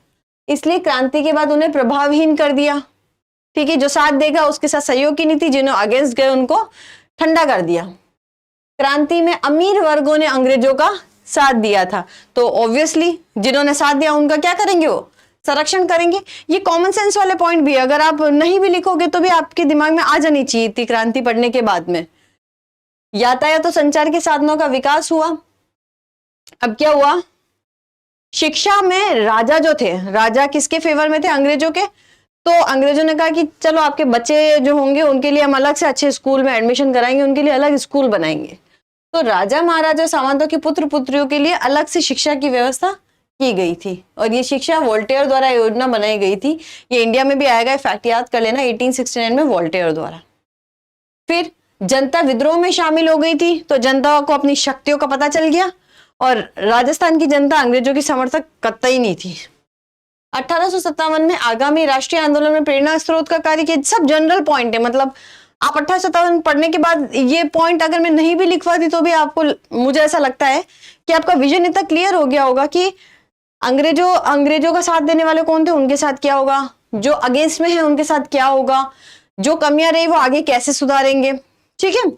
इसलिए क्रांति के बाद उन्हें प्रभावहीन कर दिया। ठीक है। जो साथ देगा उसके साथ सहयोग की नीति, जिन्होंने अगेंस्ट गए उनको ठंडा कर दिया। क्रांति में अमीर वर्गों ने अंग्रेजों का साथ दिया था, तो ऑब्वियसली जिन्होंने साथ दिया उनका क्या करेंगे, वो संरक्षण करेंगे। ये कॉमन सेंस वाले पॉइंट भी, अगर आप नहीं भी लिखोगे तो भी आपके दिमाग में आ जानी चाहिए थी क्रांति पढ़ने के बाद में। यातायात तो संचार के साधनों का विकास हुआ। अब क्या हुआ, शिक्षा में राजा जो थे, राजा किसके फेवर में थे, अंग्रेजों के। तो अंग्रेजों ने कहा कि चलो आपके बच्चे जो होंगे उनके लिए हम अलग से अच्छे स्कूल में एडमिशन कराएंगे, उनके लिए अलग स्कूल बनाएंगे। तो राजा महाराजा सामंतों के पुत्र पुत्रियों के लिए अलग से शिक्षा की व्यवस्था की गई थी, और ये शिक्षा वोल्टेयर द्वारा योजना बनाई गई थी। ये इंडिया में भी आएगा, फैक्ट याद कर लेना, 1869 में वोल्टेयर द्वारा। फिर जनता विद्रोह में शामिल हो गई थी, तो जनता को अपनी शक्तियों का पता चल गया, और राजस्थान की जनता अंग्रेजों की समर्थक कतई नहीं थी। 1857 में आगामी राष्ट्रीय आंदोलन में प्रेरणा स्रोत का कार्य किया। सब जनरल पॉइंट है, मतलब आप 1857 पढ़ने के बाद ये पॉइंट अगर मैं नहीं भी लिखवाती तो भी आपको, मुझे ऐसा लगता है कि आपका विजन इतना क्लियर हो गया होगा कि अंग्रेजों का साथ देने वाले कौन थे, उनके साथ क्या होगा, जो अगेंस्ट में है उनके साथ क्या होगा, जो कमियां रही वो आगे कैसे सुधारेंगे। ठीक है।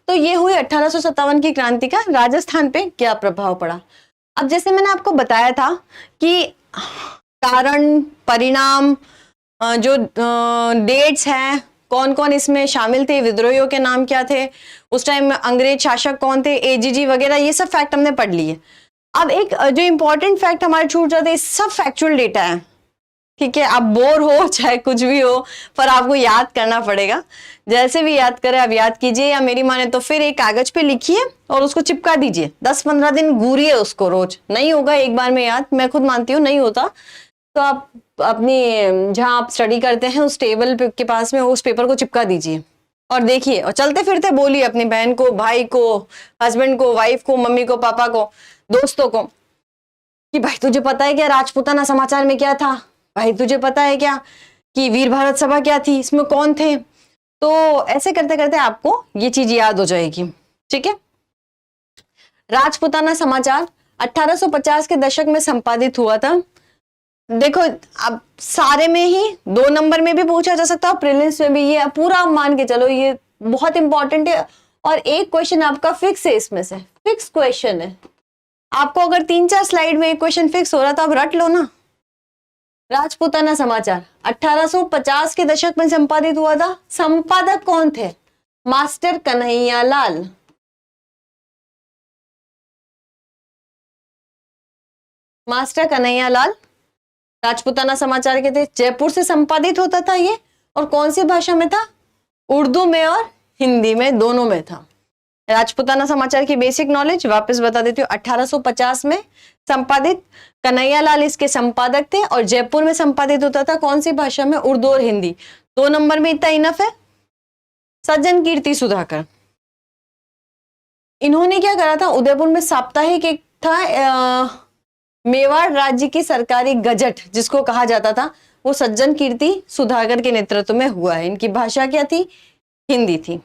तो ये हुई 1857 की क्रांति का राजस्थान पे क्या प्रभाव पड़ा। अब जैसे मैंने आपको बताया था कि कारण, परिणाम, जो डेट्स हैं, कौन कौन इसमें शामिल थे, विद्रोहियों के नाम क्या थे, उस टाइम अंग्रेज शासक कौन थे, एजीजी वगैरह, ये सब फैक्ट हमने पढ़ लिए। अब एक जो इंपॉर्टेंट फैक्ट हमारे छूट जाते हैं, सब फैक्चुअल डेटा है। ठीक है, आप बोर हो चाहे कुछ भी हो, पर आपको याद करना पड़ेगा। जैसे भी याद करें आप याद कीजिए, या मेरी माने तो फिर एक कागज पे लिखिए और उसको चिपका दीजिए। 10-15 दिन घूरिए उसको रोज। नहीं होगा एक बार में याद, मैं खुद मानती हूँ नहीं होता, तो आप अपनी जहाँ आप स्टडी करते हैं उस टेबल के पास में उस पेपर को चिपका दीजिए और देखिए, और चलते फिरते बोलिए अपनी बहन को, भाई को, हस्बैंड को, वाइफ को, मम्मी को, पापा को, दोस्तों को कि भाई तुझे पता है क्या राजपूताना समाचार में क्या था, भाई तुझे पता है क्या कि वीर भारत सभा क्या थी, इसमें कौन थे। तो ऐसे करते करते आपको ये चीज याद हो जाएगी। ठीक है, राजपूताना समाचार 1850 के दशक में संपादित हुआ था। देखो अब सारे में ही 2 नंबर में भी पूछा जा सकता है, प्रीलिम्स में भी, ये पूरा मान के चलो ये बहुत इंपॉर्टेंट है। और एक क्वेश्चन आपका फिक्स है, इसमें से फिक्स क्वेश्चन है। आपको अगर 3-4 स्लाइड में एक क्वेश्चन फिक्स हो रहा तो आप रट लो ना। राजपूताना समाचार 1850 के दशक में संपादित हुआ था। संपादक कौन थे? मास्टर कन्हैया लाल। मास्टर कन्हैया लाल राजपूताना समाचार के थे। जयपुर से संपादित होता था ये, और कौन सी भाषा में था? उर्दू में और हिंदी में, दोनों में था। राजपूताना समाचार की बेसिक नॉलेज वापस बता देती हूँ। 1850 में संपादित, कन्हैया लाल इसके संपादक थे, और जयपुर में संपादित होता था कौन सी भाषा में? उर्दू और हिंदी। 2 नंबर में इतना इनफ है। सज्जन कीर्ति सुधाकर, इन्होंने क्या करा था? उदयपुर में साप्ताहिक एक था, मेवाड़ राज्य की सरकारी गजट जिसको कहा जाता था, वो सज्जन कीर्ति सुधाकर के नेतृत्व में हुआ है। इनकी भाषा क्या थी? हिंदी थी।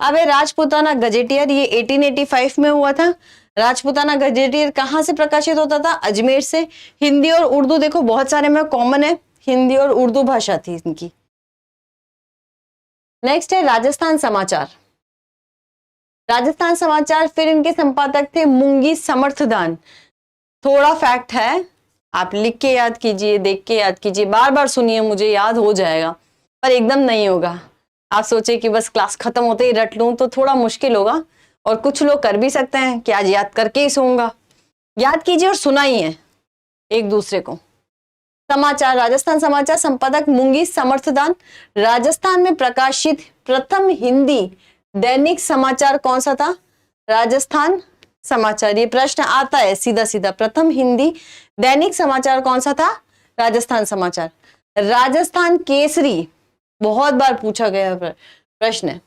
अब राजपूताना गजेटियर, ये 1885 में हुआ था। राजपूताना गजेटियर कहाँ से प्रकाशित होता था? अजमेर से। हिंदी और उर्दू देखो बहुत सारे में कॉमन है, हिंदी और उर्दू भाषा थी इनकी। नेक्स्ट है राजस्थान समाचार। राजस्थान समाचार फिर इनके संपादक थे मुंगी समर्थदान। थोड़ा फैक्ट है, आप लिख के याद कीजिए, देख के याद कीजिए, बार बार सुनिए, मुझे याद हो जाएगा पर एकदम नहीं होगा। आप सोचे कि बस क्लास खत्म होते ही रट लूं तो थोड़ा मुश्किल होगा, और कुछ लोग कर भी सकते हैं कि आज याद करके ही सोऊंगा। याद कीजिए और सुनाइए एक दूसरे को। समाचार, राजस्थान समाचार, संपादक मुंगी समर्थदान। राजस्थान में प्रकाशित प्रथम हिंदी दैनिक समाचार कौन सा था? राजस्थान समाचार। ये प्रश्न आता है सीधा सीधा, प्रथम हिंदी दैनिक समाचार कौन सा था? राजस्थान समाचार। राजस्थान केसरी बहुत बार पूछा गया प्रश्न है।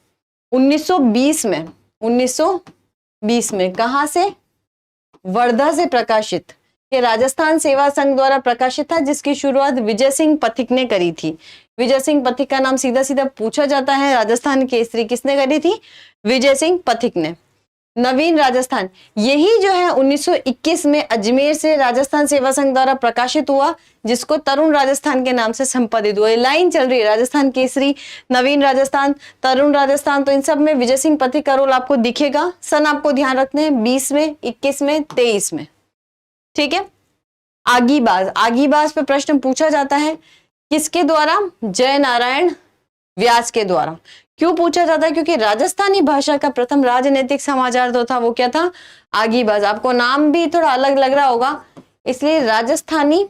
1920 में कहां से? वर्धा से प्रकाशित। ये राजस्थान सेवा संघ द्वारा प्रकाशित था, जिसकी शुरुआत विजय सिंह पथिक ने करी थी। विजय सिंह पथिक का नाम सीधा सीधा पूछा जाता है। राजस्थान केसरी किसने करी थी? विजय सिंह पथिक ने। नवीन राजस्थान, यही जो है 1921 में अजमेर से राजस्थान सेवा संघ द्वारा प्रकाशित हुआ, जिसको तरुण राजस्थान के नाम से संपादित हुआ। लाइन चल रही है, राजस्थान केसरी, नवीन राजस्थान, तरुण राजस्थान, तो इन सब में विजय सिंह पथिक का रोल आपको दिखेगा। सन आपको ध्यान रखने हैं, 20 में, 21 में, 23 में। ठीक है, आगीबाज, आगीबाज पे प्रश्न पूछा जाता है किसके द्वारा? जय नारायण व्यास के द्वारा। क्यों पूछा जाता है? क्योंकि राजस्थानी भाषा का प्रथम राजनीतिक समाचार जो था वो क्या था? आगीबाज। आपको नाम भी थोड़ा अलग लग रहा होगा, इसलिए राजस्थानी,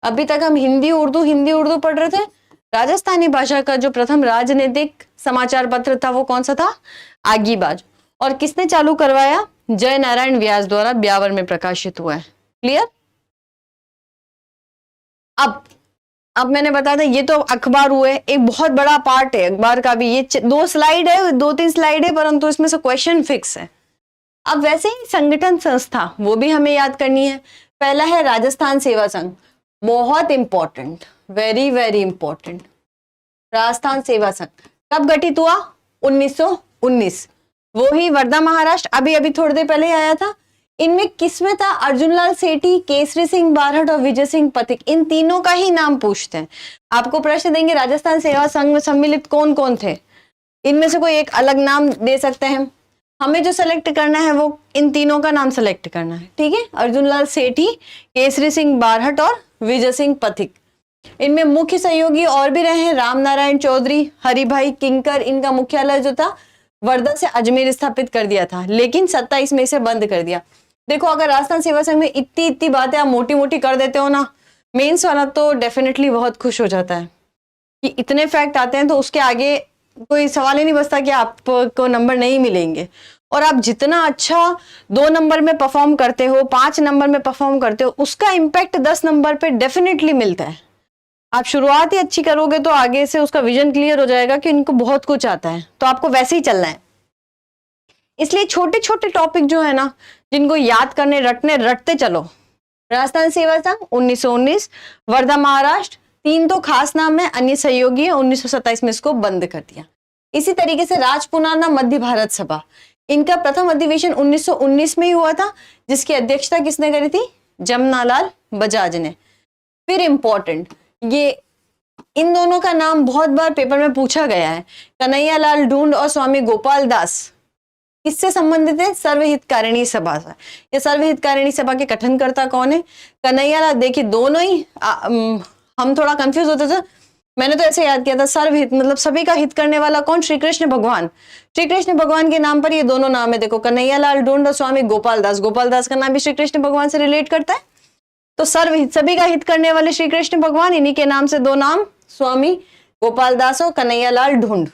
अभी तक हम हिंदी उर्दू पढ़ रहे थे। राजस्थानी भाषा का जो प्रथम राजनीतिक समाचार पत्र था वो कौन सा था? आगीबाज। और किसने चालू करवाया? जय नारायण व्यास द्वारा, ब्यावर में प्रकाशित हुआ है। क्लियर? अब मैंने बताया था ये तो अखबार हुए, एक बहुत बड़ा पार्ट है अखबार का भी। ये 2 स्लाइड है, 2-3 स्लाइड है, परंतु इसमें से क्वेश्चन फिक्स है। अब वैसे ही संगठन संस्था वो भी हमें याद करनी है। पहला है राजस्थान सेवा संघ, बहुत important, very very important. Rajasthan सेवा संघ कब गठित हुआ? 1919। वो ही वर्धा महाराष्ट्र, अभी थोड़ी देर पहले आया था। इनमें किसमें था? अर्जुनलाल सेठी, केसरी सिंह बारहट और विजय सिंह पथिक। इन तीनों का ही नाम पूछते हैं। आपको प्रश्न देंगे राजस्थान सेवा संघ में सम्मिलित कौन कौन थे, इनमें से कोई एक अलग नाम दे सकते हैं। हमें जो सेलेक्ट करना है वो इन तीनों का नाम सेलेक्ट करना है। ठीक है, अर्जुनलाल सेठी, केसरी सिंह बारहट और विजय सिंह पथिक। इनमें मुख्य सहयोगी और भी रहे हैं, राम नारायण चौधरी, हरिभाई किंकर। इनका मुख्यालय जो था वर्धा से अजमेर स्थापित कर दिया था, लेकिन 27 में इसे बंद कर दिया। देखो, अगर राजस्थान सेवा संघ में इतनी बातें आप मोटी मोटी कर देते हो ना, मेंस वाला तो डेफिनेटली बहुत खुश हो जाता है कि इतने फैक्ट आते हैं, तो उसके आगे कोई सवाल ही नहीं बचता कि आपको नंबर नहीं मिलेंगे। और आप जितना अच्छा 2 नंबर में परफॉर्म करते हो, 5 नंबर में परफॉर्म करते हो, उसका इम्पैक्ट 10 नंबर पे डेफिनेटली मिलता है। आप शुरुआत ही अच्छी करोगे तो आगे से उसका विजन क्लियर हो जाएगा कि इनको बहुत कुछ आता है, तो आपको वैसे ही चलना है। इसलिए छोटे छोटे टॉपिक जो है ना, जिनको याद करने रटते चलो। राजस्थान सेवा संघ 1919, वर्धा महाराष्ट्र, 3 तो खास नाम है, अन्य सहयोगी है, 1927 में इसको बंद कर दिया। इसी तरीके से राजपुनाना मध्य भारत सभा, इनका प्रथम अधिवेशन 1919 में ही हुआ था, जिसकी अध्यक्षता किसने करी थी? जमनालाल बजाज ने। फिर इंपॉर्टेंट, ये इन दोनों का नाम बहुत बार पेपर में पूछा गया है। कन्हैया लाल ढूंढ और स्वामी गोपाल दास किससे संबंधित है? सर्वहितकारिणी सभा से। ये सर्वहितकारिणी सभा के गठनकर्ता कौन है? कन्हैया लाल। देखिए दोनों ही हम थोड़ा कंफ्यूज होते थे, मैंने तो ऐसे याद किया था, सर्वहित मतलब सभी का हित करने वाला कौन? श्री कृष्ण भगवान। श्री कृष्ण भगवान के नाम पर ये दोनों नाम है। देखो, कन्हैया लाल ढूंढ और स्वामी गोपाल दास। गोपाल दास का नाम भी श्री कृष्ण भगवान से रिलेट करता है, तो सर्वहित सभी का हित करने वाले श्री कृष्ण भगवान, इन्हीं के नाम से 2 नाम, स्वामी गोपाल दास और कन्हैया लाल ढूंढ।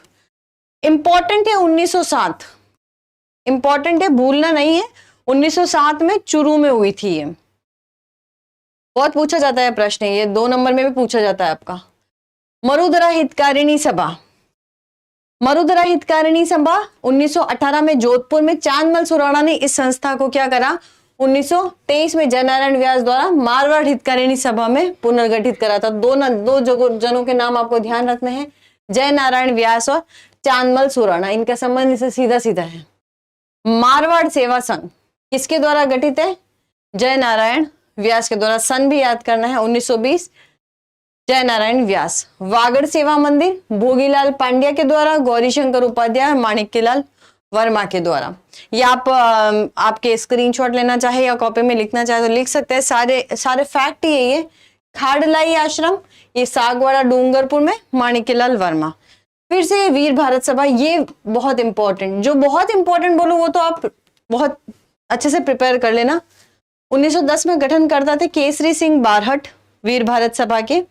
इंपॉर्टेंट है 1907, इंपॉर्टेंट है, भूलना नहीं है। 1907 में चुरू में हुई थी ये। बहुत पूछा जाता है प्रश्न, ये 2 नंबर में भी पूछा जाता है आपका। मरुधरा हितकारिणी सभा, मरुधरा हितकारिणी सभा 1918 में जोधपुर में चांदमल सुराणा ने इस संस्था को क्या करा? 1923 में जयनारायण व्यास द्वारा मारवाड़ हितकारिणी सभा में पुनर्गठित करा था। दो जनों के नाम आपको ध्यान रखने हैं, जयनारायण व्यास और चांदमल सुराणा। इनका संबंध इससे सीधा सीधा है। मारवाड़ सेवा संघ किसके द्वारा गठित है? जयनारायण व्यास के द्वारा। सन भी याद करना है, 1920, जयनारायण व्यास। वागड़ सेवा मंदिर भोगीलाल पांड्या के द्वारा, गौरीशंकर उपाध्याय, माणिक्यलाल वर्मा के द्वारा। ये आप आपके स्क्रीनशॉट लेना चाहे या कॉपी में लिखना चाहे तो लिख सकते हैं। सारे फैक्ट यही है। खाड़लाई आश्रम ये सागवाड़ा डूंगरपुर में, माणिक्यलाल वर्मा। फिर से वीर भारत सभा, ये बहुत इंपॉर्टेंट, जो बहुत इंपॉर्टेंट बोलूं वो तो आप बहुत अच्छे से प्रिपेयर कर लेना। 1910 में गठन करता थे केसरी सिंह बारहट वीर भारत सभा के।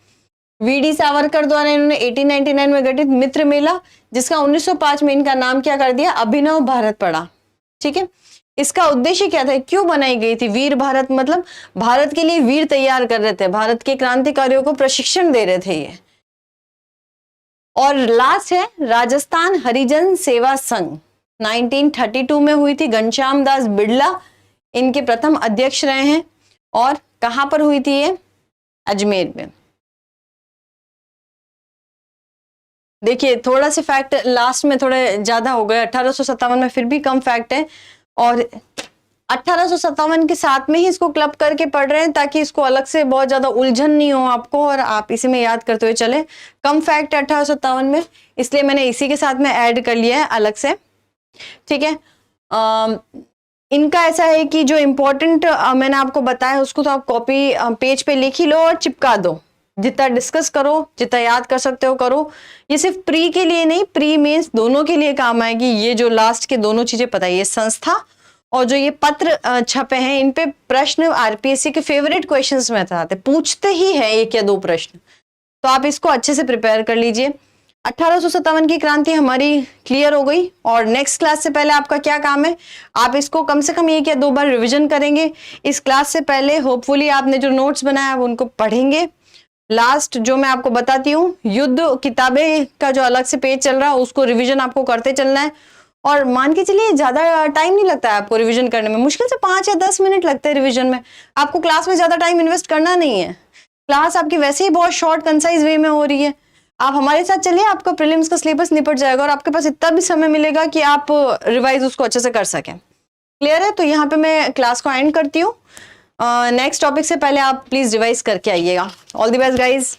वीडी सावरकर द्वारा इन्होंने 1899 में गठित मित्र मेला, जिसका 1905 में इनका नाम क्या कर दिया? अभिनव भारत पड़ा। ठीक है, इसका उद्देश्य क्या था? क्यों बनाई गई थी? वीर भारत मतलब भारत के लिए वीर तैयार कर रहे थे, भारत के क्रांतिकारियों को प्रशिक्षण दे रहे थे ये। और लास्ट है राजस्थान हरिजन सेवा संघ, 1932 में हुई थी। घनश्याम दास बिड़ला इनके प्रथम अध्यक्ष रहे हैं। और कहां पर हुई थी ये? अजमेर में। देखिए थोड़ा से फैक्ट लास्ट में थोड़े ज्यादा हो गए, 1857 में फिर भी कम फैक्ट है, और 1857 के साथ में ही इसको क्लब करके पढ़ रहे हैं ताकि इसको अलग से बहुत ज्यादा उलझन नहीं हो आपको, और आप इसी में याद करते हुए चले। कम फैक्ट है 1857 में, इसलिए मैंने इसी के साथ में ऐड कर लिया है अलग से। ठीक है, इनका ऐसा है कि जो इम्पोर्टेंट मैंने आपको बताया उसको तो आप कॉपी पेज पे लिख ही लो और चिपका दो। जितना डिस्कस करो, जितना याद कर सकते हो करो। ये सिर्फ प्री के लिए नहीं, प्री मेंस दोनों के लिए काम आएगी। ये जो लास्ट के दोनों चीजें पता है, ये संस्था और जो ये पत्र छपे हैं, इन पे प्रश्न आरपीएससी के फेवरेट क्वेश्चंस में आते, पूछते ही है 1 या 2 प्रश्न, तो आप इसको अच्छे से प्रिपेयर कर लीजिए। 1857 की क्रांति हमारी क्लियर हो गई, और नेक्स्ट क्लास से पहले आपका क्या काम है? आप इसको कम से कम 1 या 2 बार रिविजन करेंगे। इस क्लास से पहले होपफुली आपने जो नोट्स बनाया आप उनको पढ़ेंगे। लास्ट जो मैं आपको बताती हूँ, युद्ध किताबें का जो अलग से पेज चल रहा है उसको रिवीजन आपको करते चलना है। और मान के चलिए ज्यादा टाइम नहीं लगता है आपको रिवीजन करने में, मुश्किल से 5 या 10 मिनट लगते हैं रिवीजन में। आपको क्लास में ज्यादा टाइम इन्वेस्ट करना नहीं है, क्लास आपकी वैसे ही बहुत शॉर्ट कंसाइज वे में हो रही है। आप हमारे साथ चलिए, आपका प्रीलिम्स का सिलेबस निपट जाएगा और आपके पास इतना भी समय मिलेगा कि आप रिवाइज उसको अच्छे से कर सकें। क्लियर है? तो यहाँ पे मैं क्लास को एंड करती हूँ। नेक्स्ट टॉपिक से पहले आप प्लीज रिवाइज करके आइएगा। All the best guys.